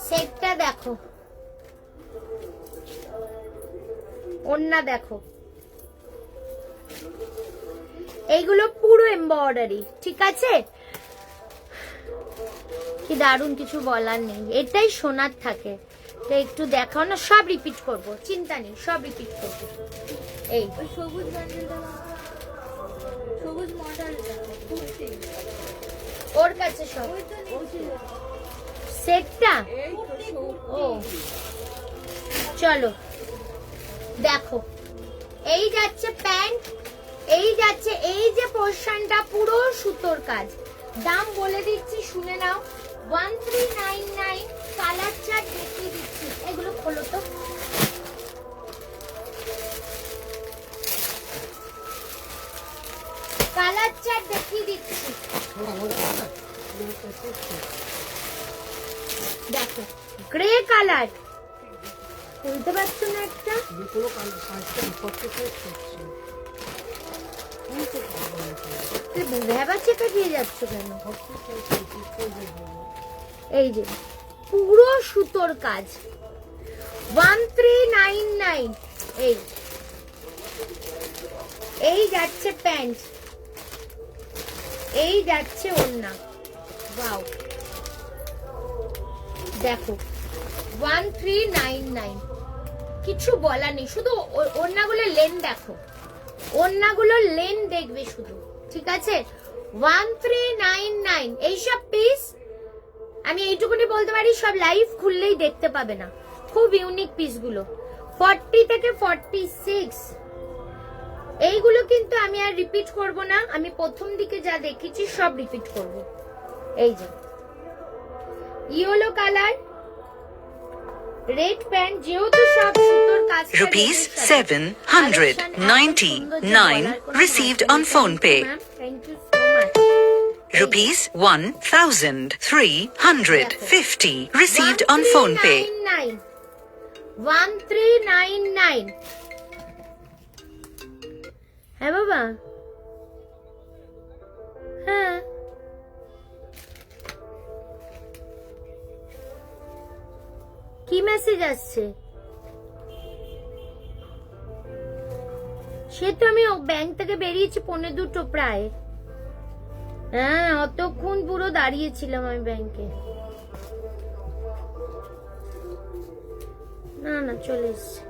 সেটটা দেখো, ওন্না দেখো, এইগুলো পুরো এমব্রয়ডারি। ঠিক আছে, কি দারুন, কিছু বলার নেই, এটাই সোনার থাকে। তো একটু দেখাও না, সব রিপিট করব, চিন্তা নেই, সব রিপিট করব। এই ওই সবুজ বান্ডেলটা দাও। সবুজ মডেলটা কুর্তি। ওর কাছে সব ওই তো নিচে। সেটটা। এই তো সব ও চলো দেখো, এই যাচ্ছে প্যান্ট, এই যাচ্ছে, এই যে পোর্শনটা পুরো সুতোর কাজ। দাম বলে দিচ্ছি, শুনে নাও, 1399। কালার চার্ট দেখিয়ে দিচ্ছি, এগুলো খোলো তো। কালচার দেখিয়ে দিচ্ছি। দেখো গ্রে কালার, খুলতে পারছো না একটা? যে কোনো কাজটা বিপক্ষে করছে ভেবা চেপে দিয়ে যাচ্ছ কেন? এই যে পুরো সুতোর কাজ 1399। এই যাচ্ছে প্যান্ট, এই যাচ্ছে ওড়না। ওয়াও, দেখো 1399, কিছু বলা নেই। শুধু ওড়নাগুলো লেন দেখো, ওড়নাগুলো লেন দেখবে শুধু, ঠিক আছে? 1399 এইসব পিস আমি এইটুকুনি বলতে পারি, সব লাইভ খুললেই দেখতে পাবে না। খুব ইউনিক পিসগুলো, 40 থেকে 46। এইগুলো কিন্তু আমি আর রিপিট করব না, আমি প্রথম দিকে যা দেখেছি সব রিপিট করব। এই যে ইয়েলো কালার, রেড প্যান্ট, যেহেতু সব সুতোর কাজ। Rupees 799 received on PhonePe. Thank you so much. Rupees 1350 received on PhonePe. 1399। হ্যাঁ বাবা, হ্যাঁ কি মেসেজ আসছে? সে তো আমি ব্যাংক থেকে বেরিয়েছি 1:45 প্রায়। হ্যাঁ, অতক্ষণ পুরো দাঁড়িয়েছিলাম আমি ব্যাংকে। না না, চলে এসছে।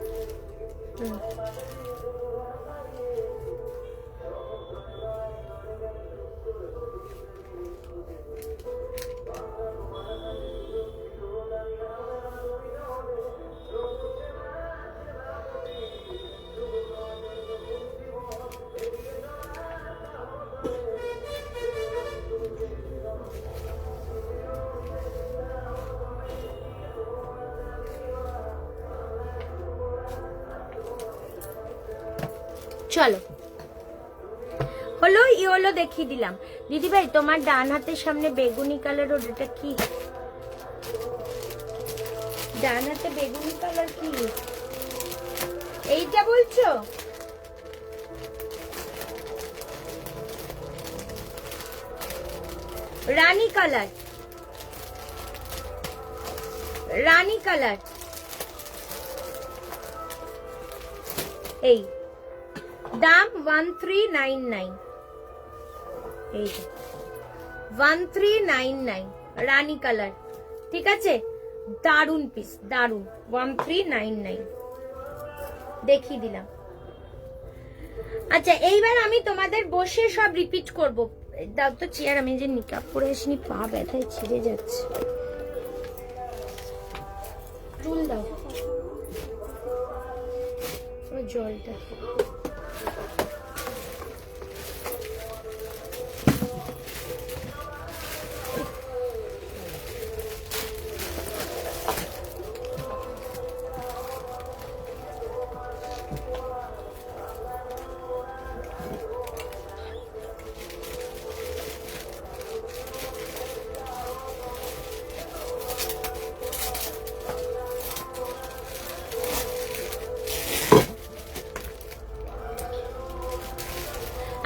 চলো, হলো ইয়েলো দেখিয়ে দিলাম। দিদি ভাই, তোমার ডান হাতের সামনে বেগুনি কালার, ওটা কি? ডান হাতে বেগুনি কালার কি? এইটা বলছো? রানী কালার, রানী কালার। এই দাম 1399। এই 1399 রানী কালার, ঠিক আছে? দারুন পিস, দারুন। 1399 দেখিয়ে দিলাম। আচ্ছা, এইবার আমি তোমাদের বসে সব রিপিট করব। দাও তো চেয়ার, আমি যে নিকাপ পরে আসিনি, পা ব্যথায় ছিঁড়ে যাচ্ছে। চুল দাও, জলটা।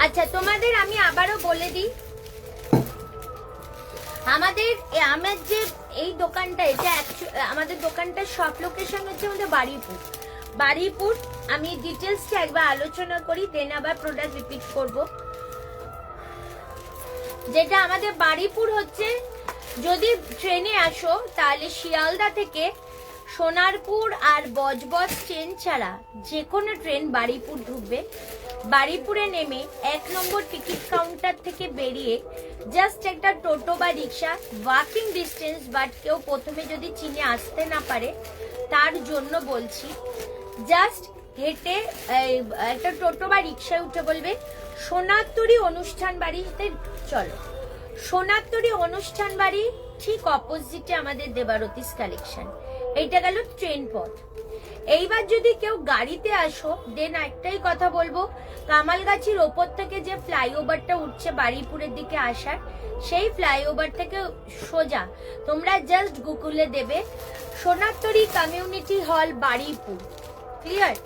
আচ্ছা, তোমাদের আমি আবারও বলে দিই, আমাদের যে এই দোকানটা, এটা আমাদের দোকানটার সব লোকেশন হচ্ছে আমাদের বারুইপুর। আমি ডিটেলসটা একবার আলোচনা করি, দেন আবার প্রোডাক্ট রিপিট করব। যেটা আমাদের বারুইপুর হচ্ছে, যদি ট্রেনে আসো তাহলে শিয়ালদা থেকে সোনারপুর আর বজবজ ট্রেন ছাড়া যে কোনো ট্রেন বারুইপুর ঢুকবে। বারুইপুরে নেমে 1 নম্বর টিকিট কাউন্টার থেকে বেরিয়ে জাস্ট একটা টোটো বা রিক্সা, ওয়াকিং ডিস্টেন্স, বাট কেউ প্রথমে যদি চিনে আসতে না পারে তার জন্য বলছি, জাস্ট হেঁটে একটা টোটো বা রিক্সায় উঠে বলবে সোনারতরী অনুষ্ঠান বাড়িতে চলো। সোনারতরী অনুষ্ঠান বাড়ি ঠিক অপোজিটে আমাদের দেবারতিস কালেকশন। এইটা গেল ট্রেন পথ। এইবার যদি কেউ গাড়িতে আসো, দেন একটাই কথা বলবো, কামালগাছির ওপর থেকে যে ফ্লাইওভারটা উঠছে বারুইপুরের দিকে আসার, সেই ফ্লাইওভার থেকে সোজা তোমরা জাস্ট গুগলে দেবে Sonartori community hall Baruipur, clear.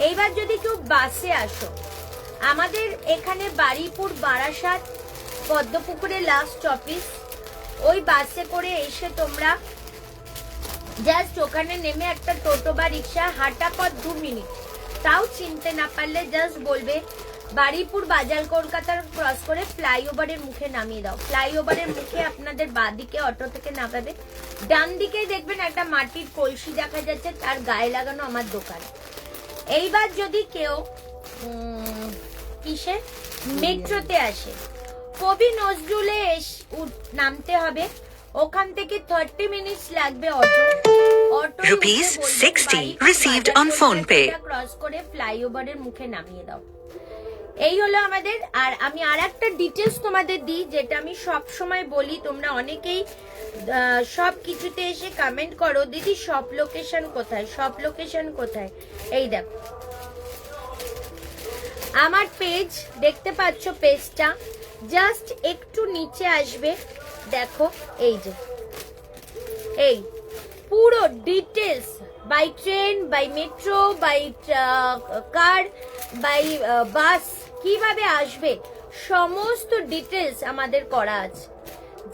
এইবার যদি কেউ বাসে আসো, আমাদের এখানে বারুইপুর বারাসাত পদ্মপুকুরে লাস্ট অফিস, ওই বাসে করে এসে তোমরা জাস্ট ওখানে নেমে একটা টোটো বা রিক্সা, হাঁটা পথ 2 মিনিট, তাও চিনতে না পারলে জাস্ট বলবে বারুইপুর বাজার কলকাতার ক্রস করে ফ্লাইওভারের মুখে নামিয়ে দাও। ফ্লাইওভারের মুখে আপনাদের বাঁদিকে অটো থেকে নামাবে, ডান দিকে দেখবেন একটা মাটির কলসি দেখা যাচ্ছে, তার গায়ে লাগানো আমার দোকান। এইবার যদি কেউ কিসে মেট্রোতে আসে, কবি নজরুলে নামতে হবে, ওখান থেকে 30 মিনিটস লাগবে auto. Auto Rupees 60 received on phone pay. Cross করে ফ্লাইওভারের মুখে নামিয়ে দাও। এই হলো আমাদের। আর আমি আর একটা ডিটেলস তোমাদের দিই, যেটা আমি সব সময় বলি, তোমরা অনেকেই সব কিছুতে এসে কমেন্ট করো, দিদি সব লোকেশন কোথায়, সব লোকেশন কোথায়। এই দেখো আমার পেজ দেখতে পাচ্ছ, পেজটা জাস্ট একটু নিচে আসবে, দেখো এই যে এই পুরো details, by train, by metro, by car, by bus, কিভাবে আসবে সমস্ত ডিটেলস আমাদের করা আছে।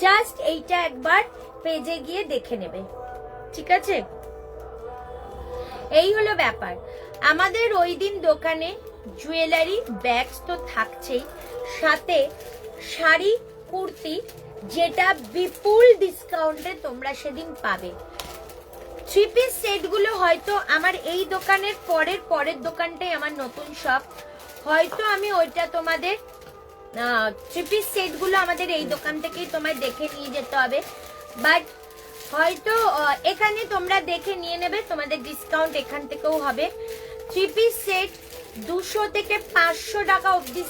জাস্ট এইটা একবার পেজে গিয়ে দেখে নেবে, ঠিক আছে। এই হলো ব্যাপার। আমাদের ওই দিন দোকানে জুয়েলারি, ব্যাগস তো থাকছেই, সাথে শাড়ি, কুর্তি, যেটা বিপুল ডিসকাউন্টে তোমরা সেদিন পাবে। 3 পিস সেটগুলো হয়তো আমার এই দোকানের পরের দোকানটাই আমার নতুন শপ, হয়তো আমি ওইটা তোমাদের 3 পিস সেটগুলো আমাদের এই দোকান থেকেই তোমায় দেখে নিয়ে যেতে হবে, বাট হয়তো এখানে তোমরা দেখে নিয়ে নেবে, তোমাদের ডিসকাউন্ট এখান থেকেও হবে। 3 পিস সেট 200 থেকে 500 টাকা অবধি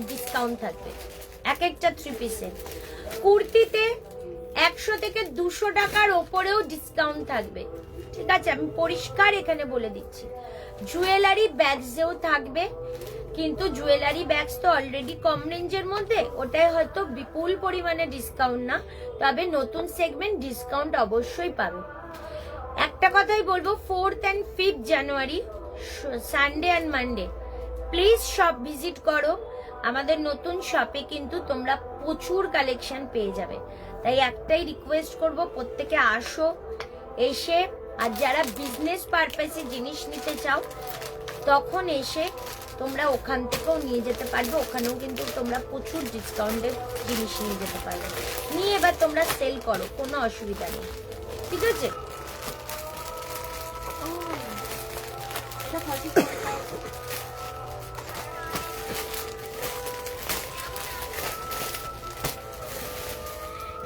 ডিসকাউন্ট থাকবে এক একটা 3 পিস সেট। কুর্তিতে 100 থেকে 200 টাকার ওপরেও ডিসকাউন্ট থাকবে, ঠিক আছে, আমি পরিষ্কার এখানে বলে দিচ্ছি। জুয়েলারি ব্যাগসেও থাকবে, কিন্তু জুয়েলারি ব্যাগস তো অলরেডি কম রেঞ্জের মধ্যে, ওটাই হয়তো বিপুল পরিমাণে ডিসকাউন্ট না, তবে নতুন সেগমেন্ট ডিসকাউন্ট অবশ্যই পাবে। একটা কথাই বলবো, 4th and 5th January Sunday and Monday please shop visit করো। আমাদের নতুন শপে কিন্তু তোমরা প্রচুর কালেকশন পেয়ে যাবে, তাই একটাই রিকোয়েস্ট করব, প্রত্যেকে আসো, এসে, আর যারা বিজনেস পারপাসে জিনিস নিতে চাও তখন এসে তোমরা ওখান থেকেও নিয়ে যেতে পারবে, ওখানেও কিন্তু তোমরা প্রচুর ডিসকাউন্টের জিনিস নিয়ে যেতে পারবে। নিয়ে এবার তোমরা সেল করো, কোনো অসুবিধা নেই, ঠিক আছে।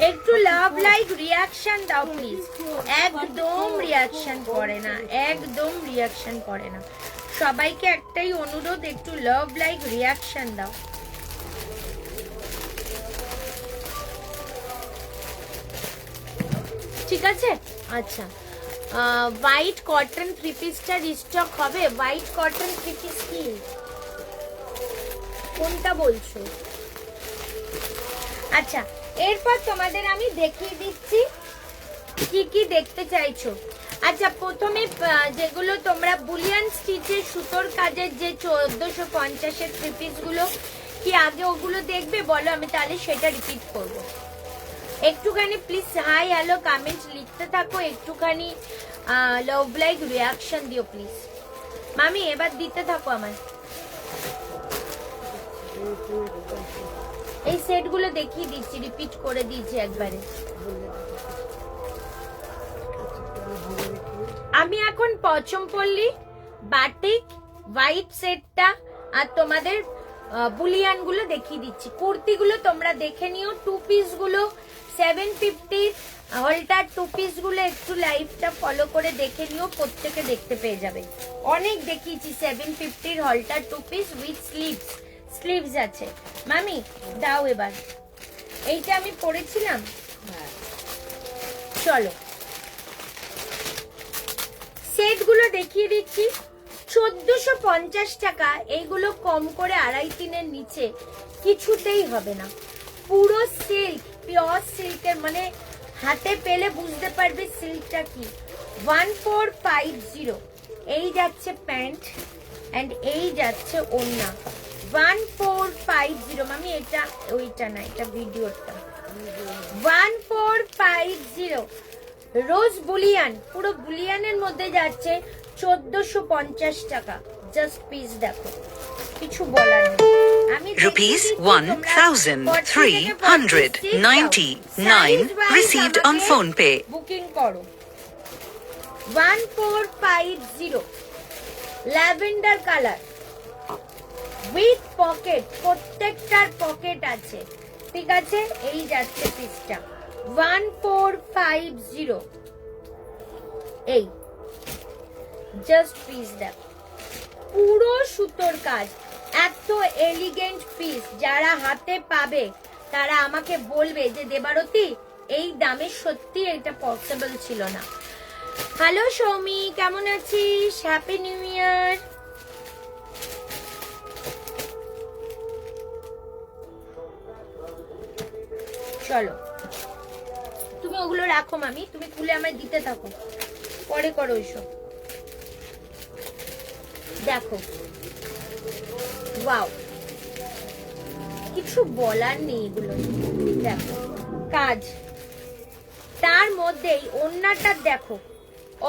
একটু লাভ লাইক রিয়াকশন দাও প্লিজ। একদম রিয়াকশন করে না, একদম রিয়াকশন করে না। সবাইকে একটাই অনুরোধ, একটু লাভ লাইক রিয়াকশন দাও। ঠিক আছে, আচ্ছা। হোয়াইট কটন 3 পিসটা রিস্টক হবে। হোয়াইট কটন 3 পিস কি, কোনটা বলছো? আচ্ছা, এরপর তোমাদের আমি দেখিয়ে দিচ্ছি কি কি দেখতে চাইছো। আচ্ছা, প্রথমে যেগুলো তোমরা বুলিয়ান স্টিচের সুতোর কাজের যে 1450-এর 3 পিস গুলো, কি আগে ওগুলো দেখবে বলো, আমি তাহলে সেটা রিপিট করব। একটুখানি প্লিজ হাই হ্যালো কমেন্ট লিখতে থাকো, একটুখানি লাভ লাইক রিয়াকশন দিও প্লিজ। মামি এবার দিতে থাকো আমায়। এই সেট গুলো দেখিয়ে দিচ্ছি, রিপিট করে দিয়েছি একবারে। আমি এখন পচমপল্লী বাটিক হোয়াইট সেটটা আর তোমাদের বুলিয়ান গুলো দেখিয়ে দিচ্ছি। কুর্তি গুলো তোমরা দেখে নিও। 2 পিস গুলো 750, হলটার 2 পিস গুলো একটু লাইভটা ফলো করে দেখে নিও, প্রত্যেকে দেখতে পেয়ে যাবে। অনেক দেখিয়েছি 750 হলটার 2 পিস উইথ স্লিভস আছে। মামি দাও এবার, এইটা আমি পরেছিলাম, চলো রেট গুলো দেখিয়ে দিচ্ছি। 1450 টাকা। এইগুলো কম করে 2.5-3 নিচে কিছুতেই হবে না। পুরো সিল্ক, পিওর সিল্কের, মানে হাতে পেলে বুঝতে পারবে সিল্কটা কি। 1450। এই যাচ্ছে প্যান্ট এন্ড এই যাচ্ছে ওড়না। 1450 মামি, এটা ওইটা না, এটা ভিডিওটা। 1450 রোজ বুলিয়ান, পুরো বুলিয়ানের মধ্যে যাচ্ছে 1450 টাকা। জাস্ট পিস দেখো, কিছু বলার নেই। আমি Rupees 1,399 received on PhonePe. Booking করো। 1450 ল্যাভেন্ডার কালার উইথ পকেট, প্রত্যেকটার পকেট আছে, ঠিক আছে। এই যাচ্ছে পিসটা 1450। এই জাস্ট পিস দেখো, পুরো সুতোর কাজ, এত এলিগেন্ট পিস। যারা হাতে পাবে তারা আমাকে বলবে যে দেবারতী এই দামে সত্যি এটা পসিবল ছিল না। হ্যালো সৌমি, কেমন আছিস? Happy new year. চলো তুমি ওগুলো রাখো মামি, তুমি খুলে আমায় দিতে থাকো, পরে করো ওইসব। দেখো ওয়াও, কিছু বলার নেই এগুলো। দেখো কাজ, তার মধ্যেই ওড়নাটা দেখো,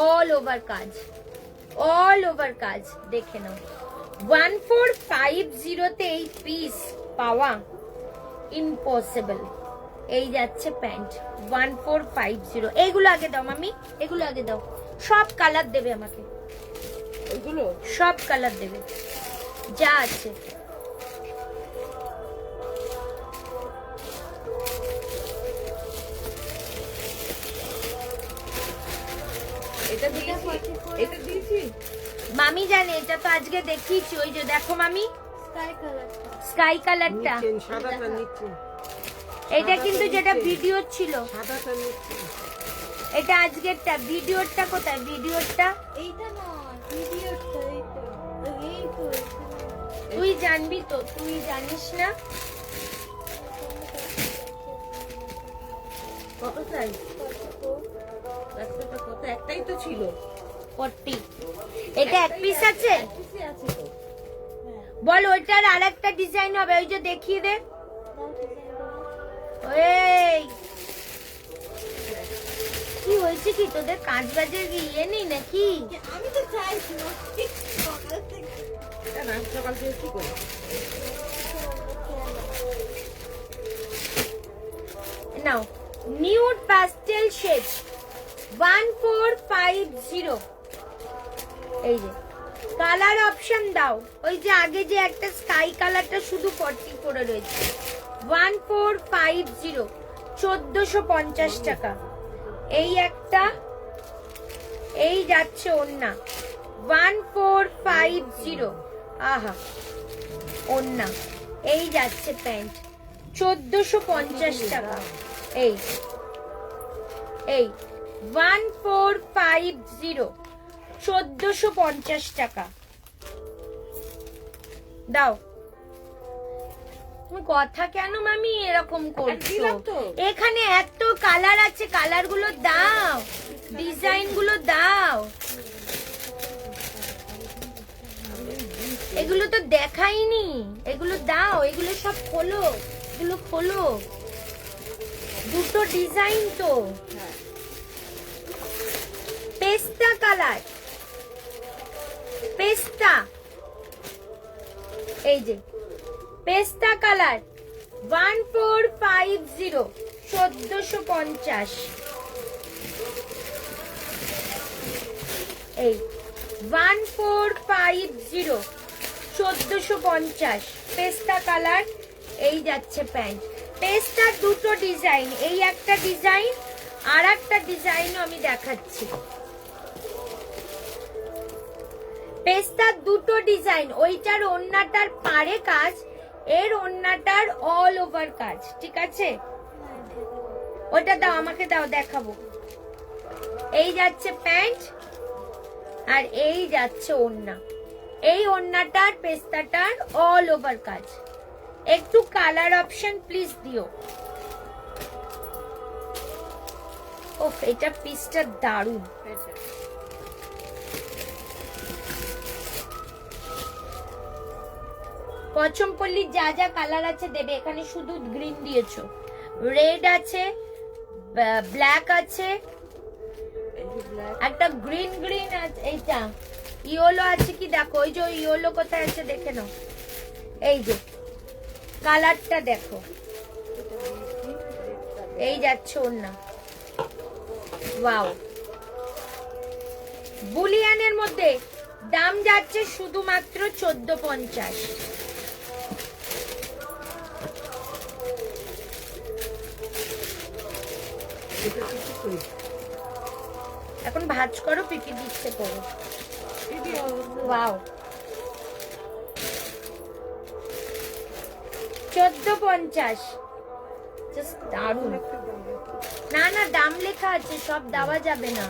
অল ওভার কাজ, অল ওভার কাজ। দেখে নাও 1450 তে এই পিস পাওয়া ইম্পসিবল। এই যাচ্ছে প্যান্ট 1450। এইগুলো আগে দাও মামি, এগুলো আগে দাও। সব কালার দেবে আমাকে, ওইগুলো সব কালার দেবে যা আছে। এটা দিয়েছি, এটা দিয়েছি। মামি জানে, এটা তো আজকে দেখিয়েছি। ওই যে দেখো মামি, স্কাই কালারটা। স্কাই কালারটা। নিচ্ছেন, সাদাটা নিচ্ছেন, এটা কিন্তু যেটা ভিডিও ছিল, সাদাটা নিচ্ছেন। এটা আজকেরটা। ভিডিওরটা কোথায়? ভিডিওরটা এইটা নয়, ভিডিওটা এইটা। এই তো তুই জানবি তো, তুই জানিস না। কত চাই? রাস্তাটা কত? একটাই তো ছিল। 40। এটা এক পিস আছে। কিসে আছে তো? বল ওইটার আর একটা ডিজাইন হবে, ওই যে দেখিয়ে দে। এই কি হয়েছে কি তোদের, কাজ বাজের কি ইয়ে নেই নাকি? আমি তো চাইছি না সকাল থেকে। এটা না, সকাল থেকে কি করবো? নাও নিউড প্যাস্টেল শেড 1450। এই যে কালার অপশন দাও, ওই যে আগে যে একটা স্কাই কালারটা শুধু 40 করে রয়েছে। 1450 1450 টাকা। এই একটা, এই যাচ্ছে ওন্না 1450। আহা ওন্না, এই যাচ্ছে প্যান্ট 1450 টাকা। এই এই 1450 1450 টাকা দাও। তুমি কথা কেন মামি এরকম করছো? দিলাম তো। এখানে এত কালার আছে, কালার গুলো দাও, ডিজাইন গুলো দাও। এগুলো তো দেখাইনি, এগুলো দাও, এগুলো সব খোলো, এগুলো খোলো। দুটো ডিজাইন তো। পেস্তা কালার, পেস্তা, এই যে পেস্তা কালার 1450 1450। এই 1450 1450 পেস্তা কালার। এই যাচ্ছে প্যান্ট। পেস্টার দুটো ডিজাইন, এই একটা ডিজাইন, আর একটা ডিজাইনও আমি দেখাচ্ছি। পেস্তার দুটো ডিজাইন, ওইটার ওন্নাটার পাড়ে কাজ, এর ওন্নাটার অল ওভার কাজ, ঠিক আছে। ওটা দাও আমাকে, দাও দেখাবো। এই যাচ্ছে প্যান্ট আর এই যাচ্ছে ওড়না। এই ওড়নাটার পেস্তাটার অল ওভার কাজ। একটু কালার অপশন প্লিজ দিও। ওফ, এটা পিসটা দারুণ। পচমপল্লির যা যা কালার আছে দেবে, এখানে শুধু গ্রিন দিয়েছো, রেড আছে, ব্ল্যাক আছে, একটা গ্রিন গ্রিন আছে, এইটা ইয়েলো আছে কি দেখো, ওই যে ইয়েলো কোথায় আছে দেখে নাও, এই যে কালারটা দেখো, এই যাচ্ছে ওর না। ওয়াও, বুলিয়ানের মধ্যে দাম যাচ্ছে শুধুমাত্র 1450। এখন ভাজ করো, পিপি দিচ্ছে করো। ওয়াও, 1450, জাস্ট দারুণ। না না, দাম লেখা আছে, সব দেওয়া যাবে না।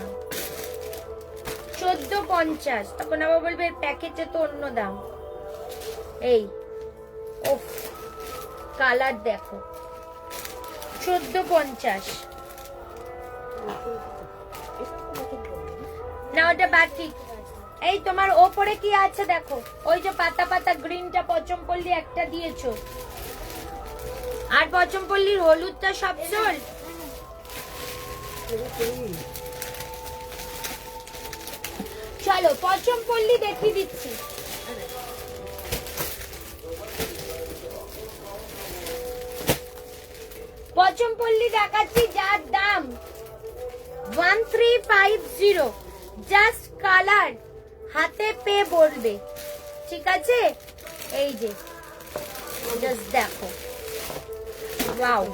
1450, তখন আবার বলবে প্যাকেটে তো অন্য দাম। এই ওফ, কালার দেখো, 1450। না ওটা বাটিক। এই তোমার ওপরে কি আছে দেখো, ওই যে পাতা পাতা গ্রিনটা পচমপল্লি একটা দিয়েছো, আর পচমপল্লির হলুদটা সব সোল। চলো পচমপল্লি দেখিয়ে দিচ্ছি। পচমপল্লি দেখাচ্ছি, যার দাম 1350। জাস্ট কালার হাতে পেয়ে বলবে, ঠিক আছে? এই যে জাস্ট দেখো, ওয়াও,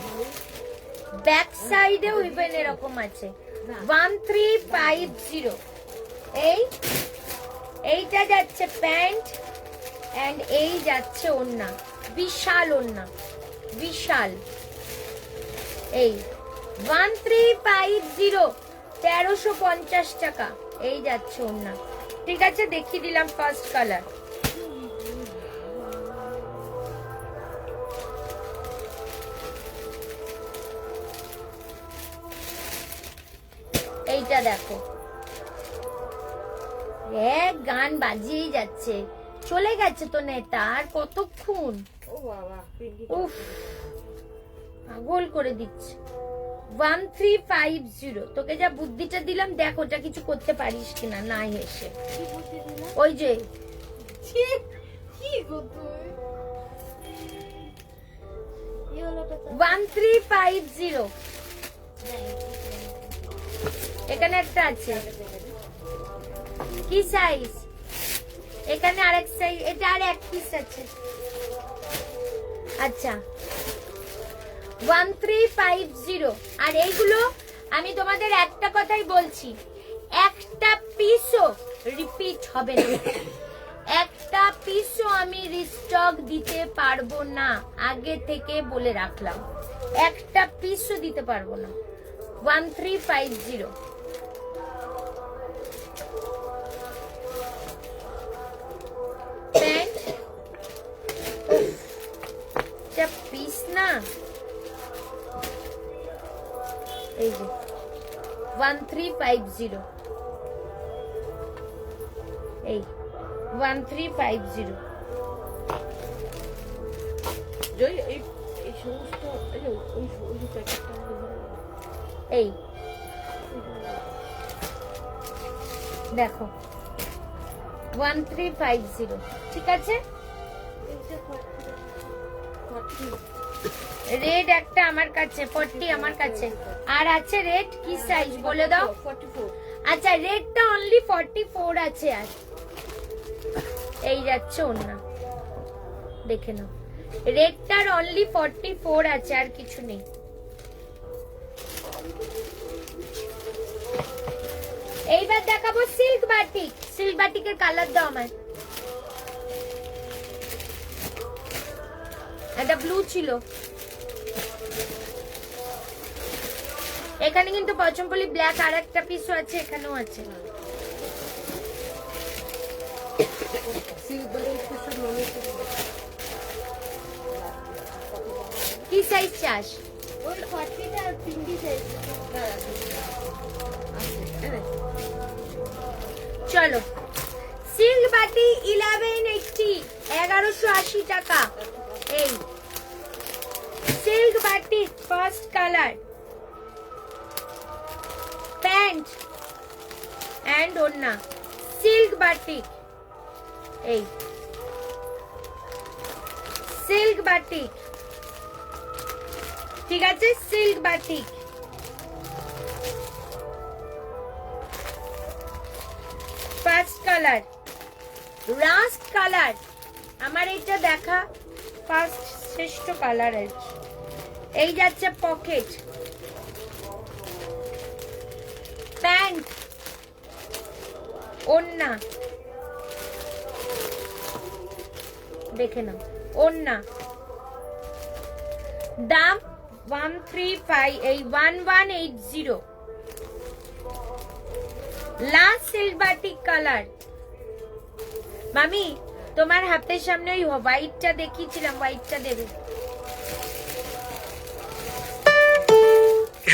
ব্যাক সাইডেও ইভেন এরকম আছে। 1350। এইটা যাচ্ছে প্যান্ট, এন্ড এই যাচ্ছে ওড়না, বিশাল ওড়না, বিশাল। এই 1350, 1350 টাকা। এই যাচ্ছে ওড়না, ঠিক আছে? দেখিয়ে দিলাম ফার্স্ট কালার। এইটা দেখো, গান বাজিয়েই যাচ্ছে। চলে গেছে তো নেতা, আর কতক্ষণ? উফ, পাগল করে দিচ্ছে। 1350। তোকে যা বুদ্ধিটা দিলাম, দেখ ওটা কিছু করতে পারিস কিনা। না এসে ওই যে কি গো তুই? 1350। এখানে একটা আছে, কি সাইজ? এখানে আরেক সাইজ, এটা আর এক পিস আছে। আচ্ছা, 1350। আর এইগুলো আমি তোমাদের একটা কথাই বলছি, একটা পিসও রিপিট হবে না, একটা পিসও আমি রিস্টক দিতে পারবো না, আগে থেকে বলে রাখলাম, একটা পিসও দিতে পারবো না। 1350। প্যান্ট পিস না, এই যে 1350। এই 1350। জয়, এই সমস্ত ওই প্যাকেটটা এই দেখো 1350, ঠিক আছে? রেড একটা আমার কাছে, 40 আমার কাছে, আর আছে রেড কি সাইজ বলে দাও? 44। আচ্ছা, রেডটা অনলি 44 আছে। আর এই যাচ্ছে ওড়না, দেখে নাও, রেডটার অনলি 44 আছে, আর কিছু নেই। এইবার দেখাবো সিল্ক বাটিক। সিল্ক বাটিকের কালার দাও আমায়। এটা ব্লু ছিল, এখানে কিন্তু পচমপল্লি ব্ল্যাক আর একটা পিসও আছে, এখানেও আছে। সিলভারের সব মনে কি সাইজ চাস? ওই 40টা আর পিঙ্কি সাইজ। চলো, সিল্ক বাটি 1180, 1180 টাকা। এই সিল্ক বাটি ফার্স্ট কালার, প্যান্ট এন্ড ওড়না, সিল্ক বাটি। এই সিল্ক বাটি, ঠিক আছে, সিল্ক বাটি। First colour, rushed colour. আমার এটা দেখা ফার্স্ট শ্রেষ্ঠ কালার আছে। এই যাচ্ছে পকেট, প্যান্ট, ওড়না, দেখে নাও ওড়না। দাম 1180। Last silk batik colour. মামি, তোমার হাতের সামনে ওই হোয়াইটটা দেখিয়েছিলাম, হোয়াইটটা দেবে।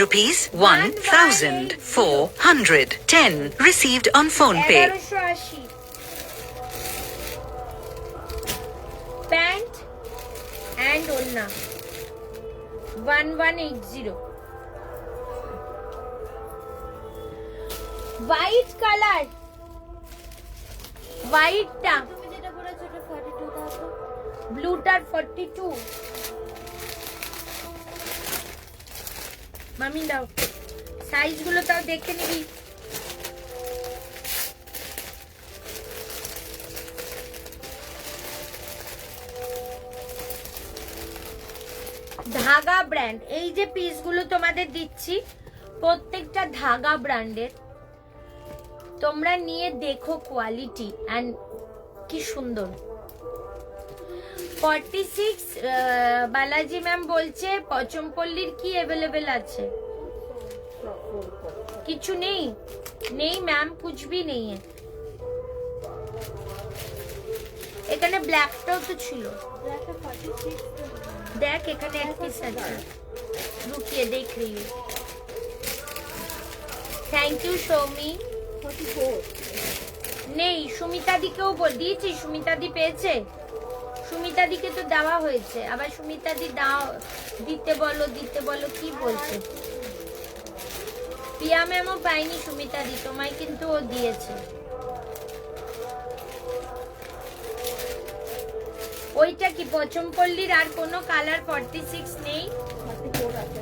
Rupees 1,410 received on phone pay. 1180। Pant and ওড়না 1180। হোয়াইট কালার, হোয়াইটটা, তুমি যেটা পরেছো ওটা 42 টাকা। ব্লুটার 42। মামি দাও, সাইজ গুলো তাও দেখে নিবি। ধাগা ব্র্যান্ড। এই যে পিস গুলো তোমাদের দিচ্ছি প্রত্যেকটা ধাগা ব্র্যান্ডের। তোমরা নিয়ে দেখো কোয়ালিটি এন্ড কি সুন্দর। 46 বালাজি ম্যাম বলছে পচমপল্লির কি अवेलेबल আছে? কিছু নেই? নেই ম্যাম, कुछ भी नहीं है। এখানে ব্ল্যাকটাও তো ছিল। ব্ল্যাকটা 46 দেখ এখানে এক পিস আছে, রুকিয়ে দেখ रही हूं। Thank you Soumi. 44। নেই, সুমিতা দিকেও দিয়েছি, সুমিতা দি পেয়েছে। সুমিতা দিকে তো দেওয়া হয়েছে, আবার সুমিতা দি দাও, দিতে বলো কি বলছে। পিয়া ম্যামও পাইনি সুমিতা দি, তোমায় কিন্তু ও দিয়েছে। ওইটা কি পচমপল্লির আর কোনো কালার 46 নেই? 44 আছে।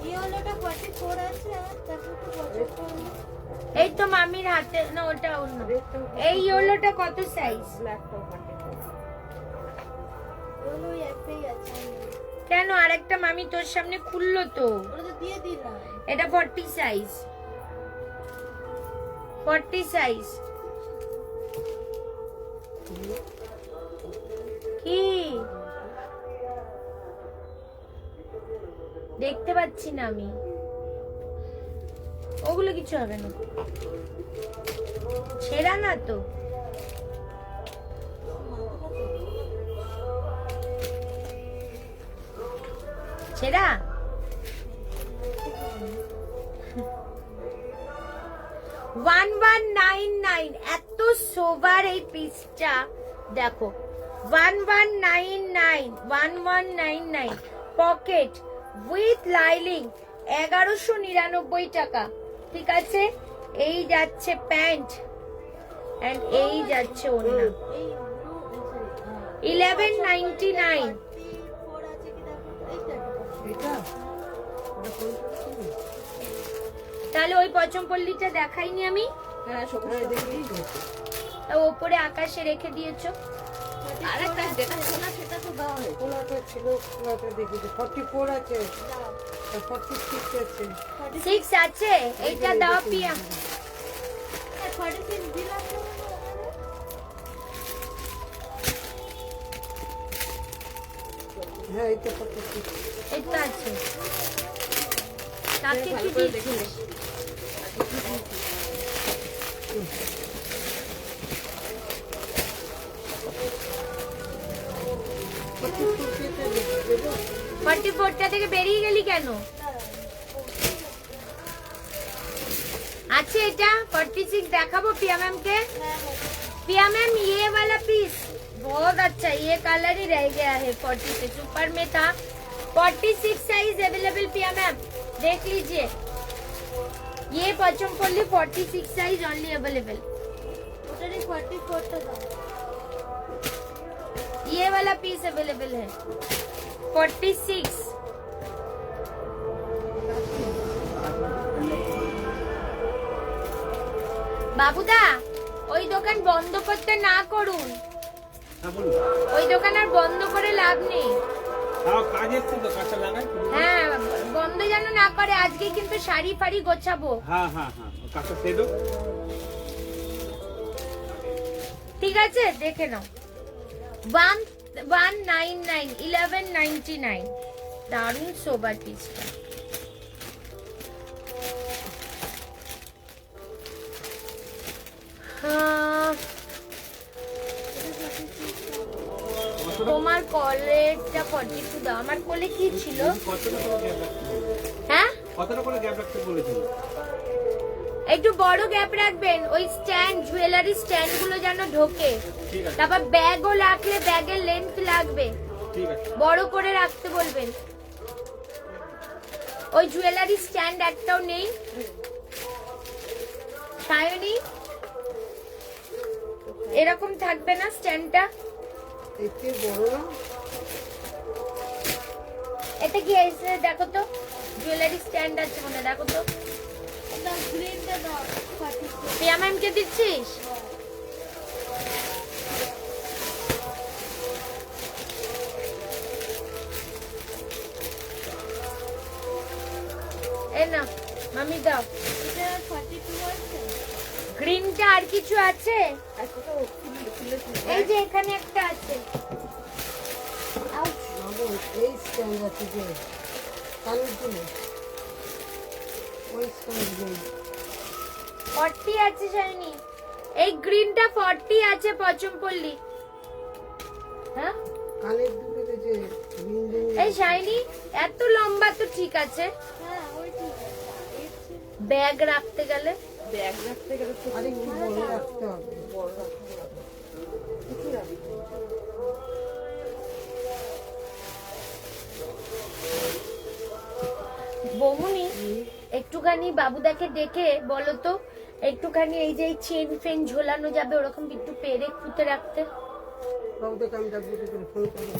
এই হলোটা 44 আছে আর তারপর তো 45। এই তো মামির হাতে, না ওটা অন্য। এই ইয়েলোটা কত সাইজ? ওগুলো ওই একটাই আছে। কেন আরেকটা মামি তোর সামনে খুললো তো? ওটা তো দিয়ে দিলাম। এটা 40 সাইজ, 40 সাইজ। কি দেখতে পাচ্ছি না আমি? ওগুলো কিছু হবে না, ছেঁড়া না তো। ছেঁড়া? 1199। এত সোবার এই পিসটা দেখো, 1199। পকেট উইথ লাইলিং 1199 টাকা। ঠিক আছে, এই যাচ্ছে প্যান্ট এন্ড এই যাচ্ছে ওড়না। এই 1199। 44 আছে কি দেখো, এইটা এটা তাহলে ওই পচমপল্লিটা দেখাইনি আমি? হ্যাঁ, সবুজ দেখি তা ওপরে আকাশে রেখে দিয়েছো। আরেকটা যেটা সোনা সেটা তো দেওয়া হয়েছে। খোলাটা ছিল, খোলাটা দেখি 44 আছে, 46 আছে। 6 আছে, এইটা দাও পিয়া। 46 দিলাম তো। হ্যাঁ এই তো 46। এটা আছে। তাকে কি ভালো করে দেখে দিয়েছিস? নে। ওরটা থেকে বেরিয়ে গেলি কেন? আছে এটা 46 দেখাবো पिया मैम के। पिया मैम ये वाला पीस बहुत अच्छा, ये कलर ही रह गया है 46, ऊपर में था 46 साइज अवेलेबल पिया मैम, देख लीजिए। ये पचमपल्ली 46 साइज ओनली अवेलेबल। ওটার 44 টা দাও। ये वाला पीस अवेलेबल है 46। বাবুদা ওই দোকান বন্ধ করতে না করুন, হ্যাঁ বলুন। ওই দোকান আর বন্ধ করে লাভ নেই। তাও কাজ এসছে তো, কাজটা লাগাই। হ্যাঁ বন্ধ যেন না করে, আজকে কিন্তু শাড়ি ফাড়ি গোছাবো। হ্যাঁ হ্যাঁ হ্যাঁ, কাজটা সেদো। ঠিক আছে দেখে নাও। 1199 1199 দারুণ সোবার পিসটা। তোমার কলেজটা 42 দাও। আমার কোলে কি ছিল? কতটা করে গ্যাপ রাখতে, হ্যাঁ কতটা করে গ্যাপ রাখতে বলেছিল? একটু বড় গ্যাপ রাখবেন, ওই স্ট্যান্ড জুয়েলারি স্ট্যান্ড গুলো যেন ঢোকে। ঠিক আছে তারপর ব্যাগও রাখলে ব্যাগের লেন্থ লাগবে, ঠিক আছে। বড় করে রাখতে বলবেন। ওই জুয়েলারি স্ট্যান্ড একটাও নেই সায়নী, এরকম থাকবে না স্ট্যান্ডটা? একটু বড় না? এটা কি এসে দেখো তো, জুয়েলারি স্ট্যান্ড আছে মনে, দেখো তো। ওটা গ্রিনটা দাও 44। পিয়া ম্যাম কে দিচ্ছিস? এ না মামি দাও। এটা 42 আছে। গ্রিনটা আর কিছু আছে? এই যে এখানে একটা আছে। বাবু এই স্ট্যান্ড আছে যে কানের দুলে, ওই স্ট্যান্ড নেই। 40 আছে শাইনি, এই গ্রিনটা 40 আছে পচমপল্লি। হ্যাঁ কানের দুলে যে রিং রিং এই শাইনি এত লম্বা তো ঠিক আছে, হ্যাঁ ওই ঠিক আছে। ব্যাগ রাখতে গেলে ব্যাগ রাখতে গেলে তো আর একটু বড় রাখতে হবে। বড় রাখতে হবে। কিছু রাখতে হবে। বৌমনি একটুখানি বাবুদাকে ডেকে বলো তো, একটুখানি এই যে চেন ফেন ঝোলানো যাবে ওরকম একটু পেরে খুঁতে রাখতে। বাবুদেরকে আমি ডাকবো, একটু করে ফোন করবো।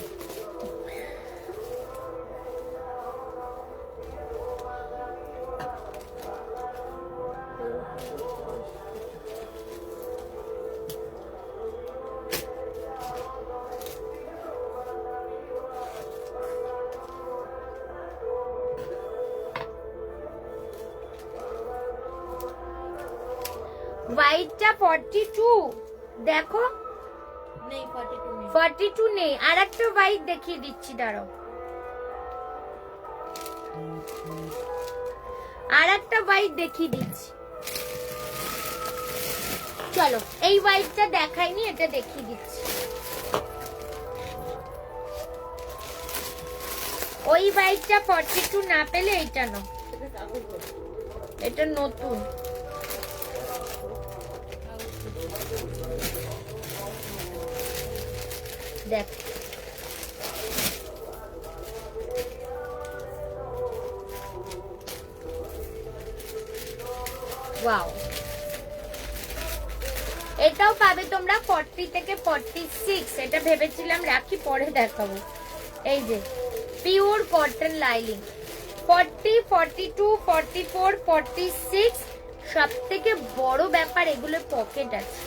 হোয়াইটটা 42 দেখো, নেই 42 নেই। 42 নেই। আর একটা হোয়াইট দেখিয়ে দিচ্ছি, দাঁড়াও। আর একটা হোয়াইট দেখিয়ে দিচ্ছি, চলো। এই হোয়াইটটা দেখাইনি, এটা দেখিয়ে দিচ্ছি। ওই হোয়াইটটা 42 না পেলে এইটা নাও, এটা নতুন। দেখ ওয়াও, এটাও পাবে তোমরা 40 থেকে 46। এটা ভেবেছিলাম রাখি পরে দেখাবো। এই যে পিওর কটন লাইলিং 40, 42, 44, 46। সব থেকে বড় ব্যাপার এগুলোর পকেট আছে।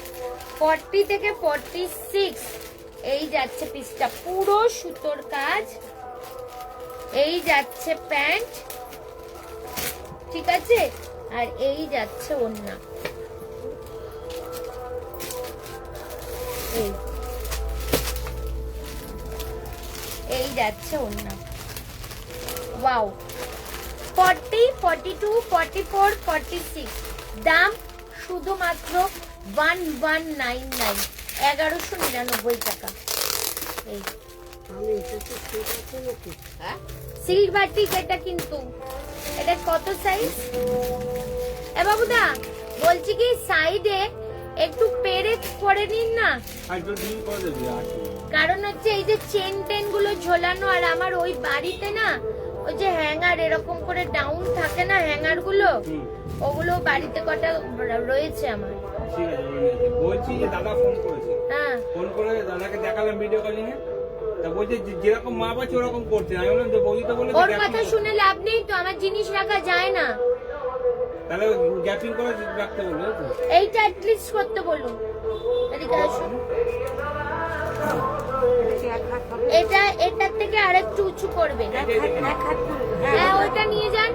40 থেকে 46 এই যাচ্ছে পিসটা, পুরো সুতোর কাজ। এই যাচ্ছে প্যান্ট, ঠিক আছে, আর এই যাচ্ছে ওড়না। এই যাচ্ছে ওড়না। ওয়াও, 40, 42, 44, 46 দাম শুধুমাত্র 1199, 1199 টাকা। এই আমি এটা তো ঠিক আছে নাকি? হ্যাঁ সিল্ক বাটিক এটা কিন্তু এটা কত সাইজ? এ বাবুদা বলছি কি সাইডে একটু পেরেক করে নিন না, আর একটু ডিম করে দেবে আর কি। কারণ হচ্ছে এই যে চেন টেন গুলো ঝোলানো, আর আমার ওই বাড়িতে না ওই যে হ্যাঙ্গার এরকম করে ডাউন থাকে না হ্যাঙ্গার গুলো, হুম, ওগুলো বাড়িতে কটা রয়েছে আমার। ঠিক আছে বলে নিয়েছি। বলছি যে দাদা ফোন করেছে, হ্যাঁ ফোন করে দাদাকে দেখালাম ভিডিও কলিং এ, তা বলছে যেরকম মাপ আছে ওরকম করতে। আমি বললাম যে বৌদি তো বলেছে ওর গ্যাপিং কথা করতে। শুনে লাভ নেই তো, আমার জিনিস রাখা যায় না। তাহলে গ্যাপিং করে রাখতে বলবে তো। এইটা অ্যাটলিস্ট করতে বলুন। এদিকে আসুন। এটা এটার থেকে আরেকটু উঁচু করবে। হ্যাঁ ওইটা নিয়ে যান।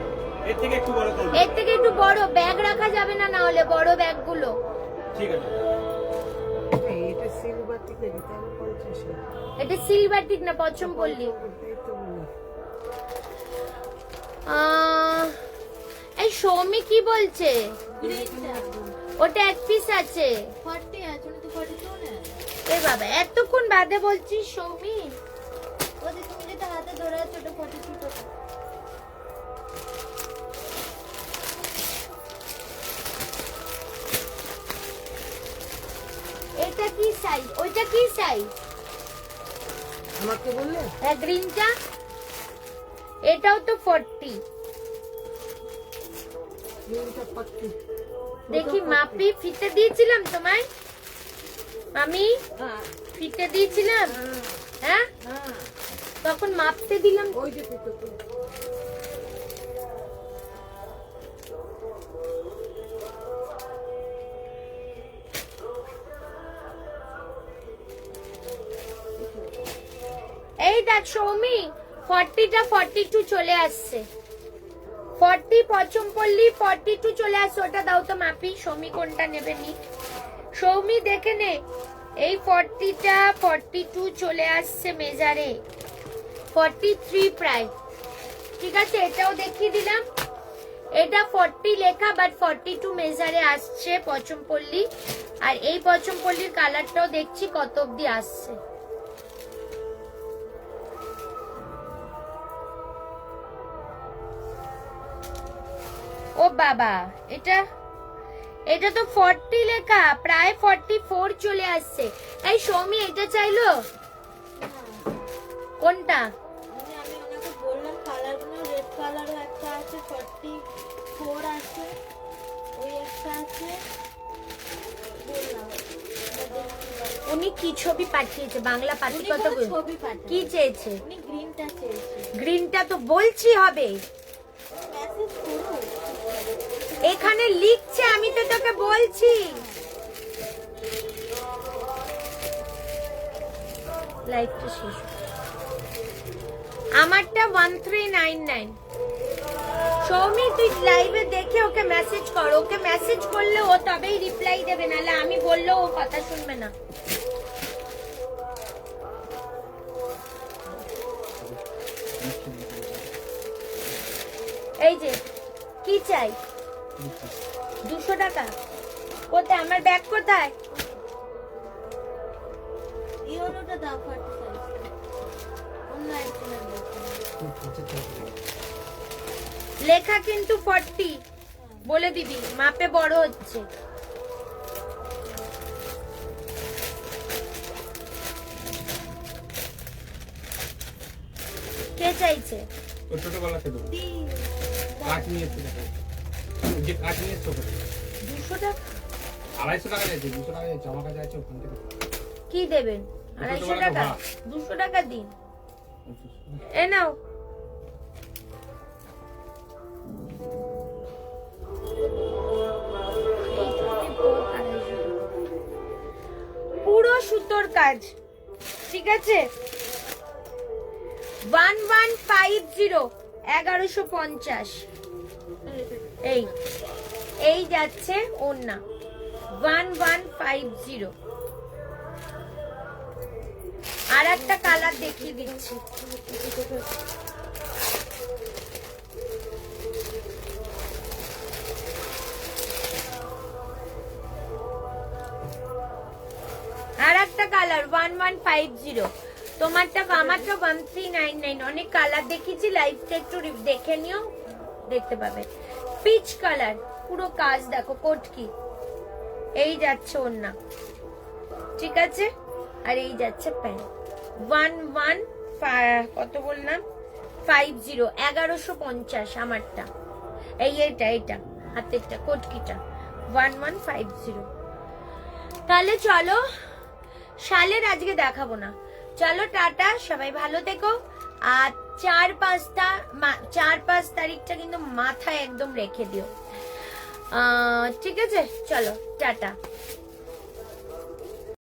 এর থেকে একটু বড় করবে। এর থেকে একটু বড় ব্যাগ রাখা যাবে না, না হলে বড় ব্যাগগুলো। ঠিক আছে। এটা সিলভার থেকে দিতে হবে 50 টাকা। এটা সিলভার ঠিক না পছন্দ করলি। এই তো বলি। এই সৌমি কি বলছে? গ্রিনটা ওটা এক পিস আছে। 40 আছে, উনি তো 42 না। এ বাবা এতক্ষণ বাদে বলছিস সৌমি? ওদের তুমি যেটা হাতে ধরে আছো ওটা 42 টাকা। এটা কি সাইজ? ওইটা কি সাইজ? আমাকে বললে গ্রিনটা এটাও তো 40। এটা 40 দেখি মাপি ফিতে দিয়েছিলাম তোমায় আমি, ফিতে দিয়েছিলাম। হ্যাঁ তখন মাপতে দিলাম। ওই যে তো এই দেখ সৌমি 40টা 42 চলে আসছে। 40 পছম পড়লি 42 চলে আসছে। ওটা দাও তো মাপি। সৌমি কোনটা নেবে নি? সৌমি দেখে নে, এই 40টা 42 চলে আসছে মেজারে, 43 প্রায়। ঠিক আছে এটাও দেখিয়ে দিলাম। এটা 40 লেখা বাট 42 মেজারে আসছে পছম পড়লি। আর এই পছম পড়লির কালারটাও দেখছি কত অব্দি আসছে। ও বাবা এটা এটা তো 40 লেখা, প্রায় 44 চলে আসছে। এই সৌমি এটা চাইলো কোনটা? আমি ওনাকে বললাম কালারগুলো, রেড কালারও একটা আছে 44 আছে, ওই একটা আছে বললাম। উনি কি ছবি পাঠিয়েছে? বাংলা পাঠি উনি কত কোনো ছবি পাঠান, কি চেয়েছে? উনি গ্রিনটা চেয়েছে। গ্রিনটা তো বলছি হবে, মেসেজ করুন। এখানে লিখছে, আমি তো তোকে বলছি। লাইভটা শেষ। আমারটা 1399। সৌমি তুই লাইভে দেখে ওকে মেসেজ কর। ওকে মেসেজ করলে ও তবেই রিপ্লাই দেবে, নাহলে আমি বললেও ও কথা শুনবে না। এই যে কি চাই? 200 টাকা। কোথায় আমার ব্যাগ কোথায়? ইয়েলোটা দাও 45। অন্য একজনের দেখুন। লেখা কিন্তু 40 বলে দিবি, মাপে বড় হচ্ছে। কে চাইছে? ওই ছোটবেলাতে দেবো। কাঠ নিয়ে এসছে দেখো। যে কাঠ নিয়ে এসছে ওখানে। 200 টাকা 250 টাকা নিয়েছে, 200 টাকা নিয়েছে, আমার কাছে আছে ওখান থেকে। কি দেবেন? 250 টাকা? 200 টাকা দিন। এ নাও। পুরো সুতোর কাজ, ঠিক আছে? 1150 1150। এই এই যাচ্ছে ওন্না 1150। আর একটা কালার দেখিয়ে দিচ্ছি। আর একটা কালার 1150। তোমারটা আমারটা 1399। অনেক কালার দেখিয়েছি, লাইভটা একটু দেখে নিও, দেখতে পাবে। পিচ কালার, পুরো কাজ দেখো, কোট কি এই যাচ্ছে ওড়না, ঠিক আছে, আর এই যাচ্ছে প্যান্ট। কত বললাম, 50, 1150 আমারটা। এটা হাতেরটা কোটকিটা 1150। তাহলে চলো, শালের আজকে দেখাবো না, চলো টাটা, সবাই ভালো থেকো। আর 4-5 তারিখটা কিন্তু মাথায় একদম রেখে দিও, ঠিক আছে, চলো টাটা।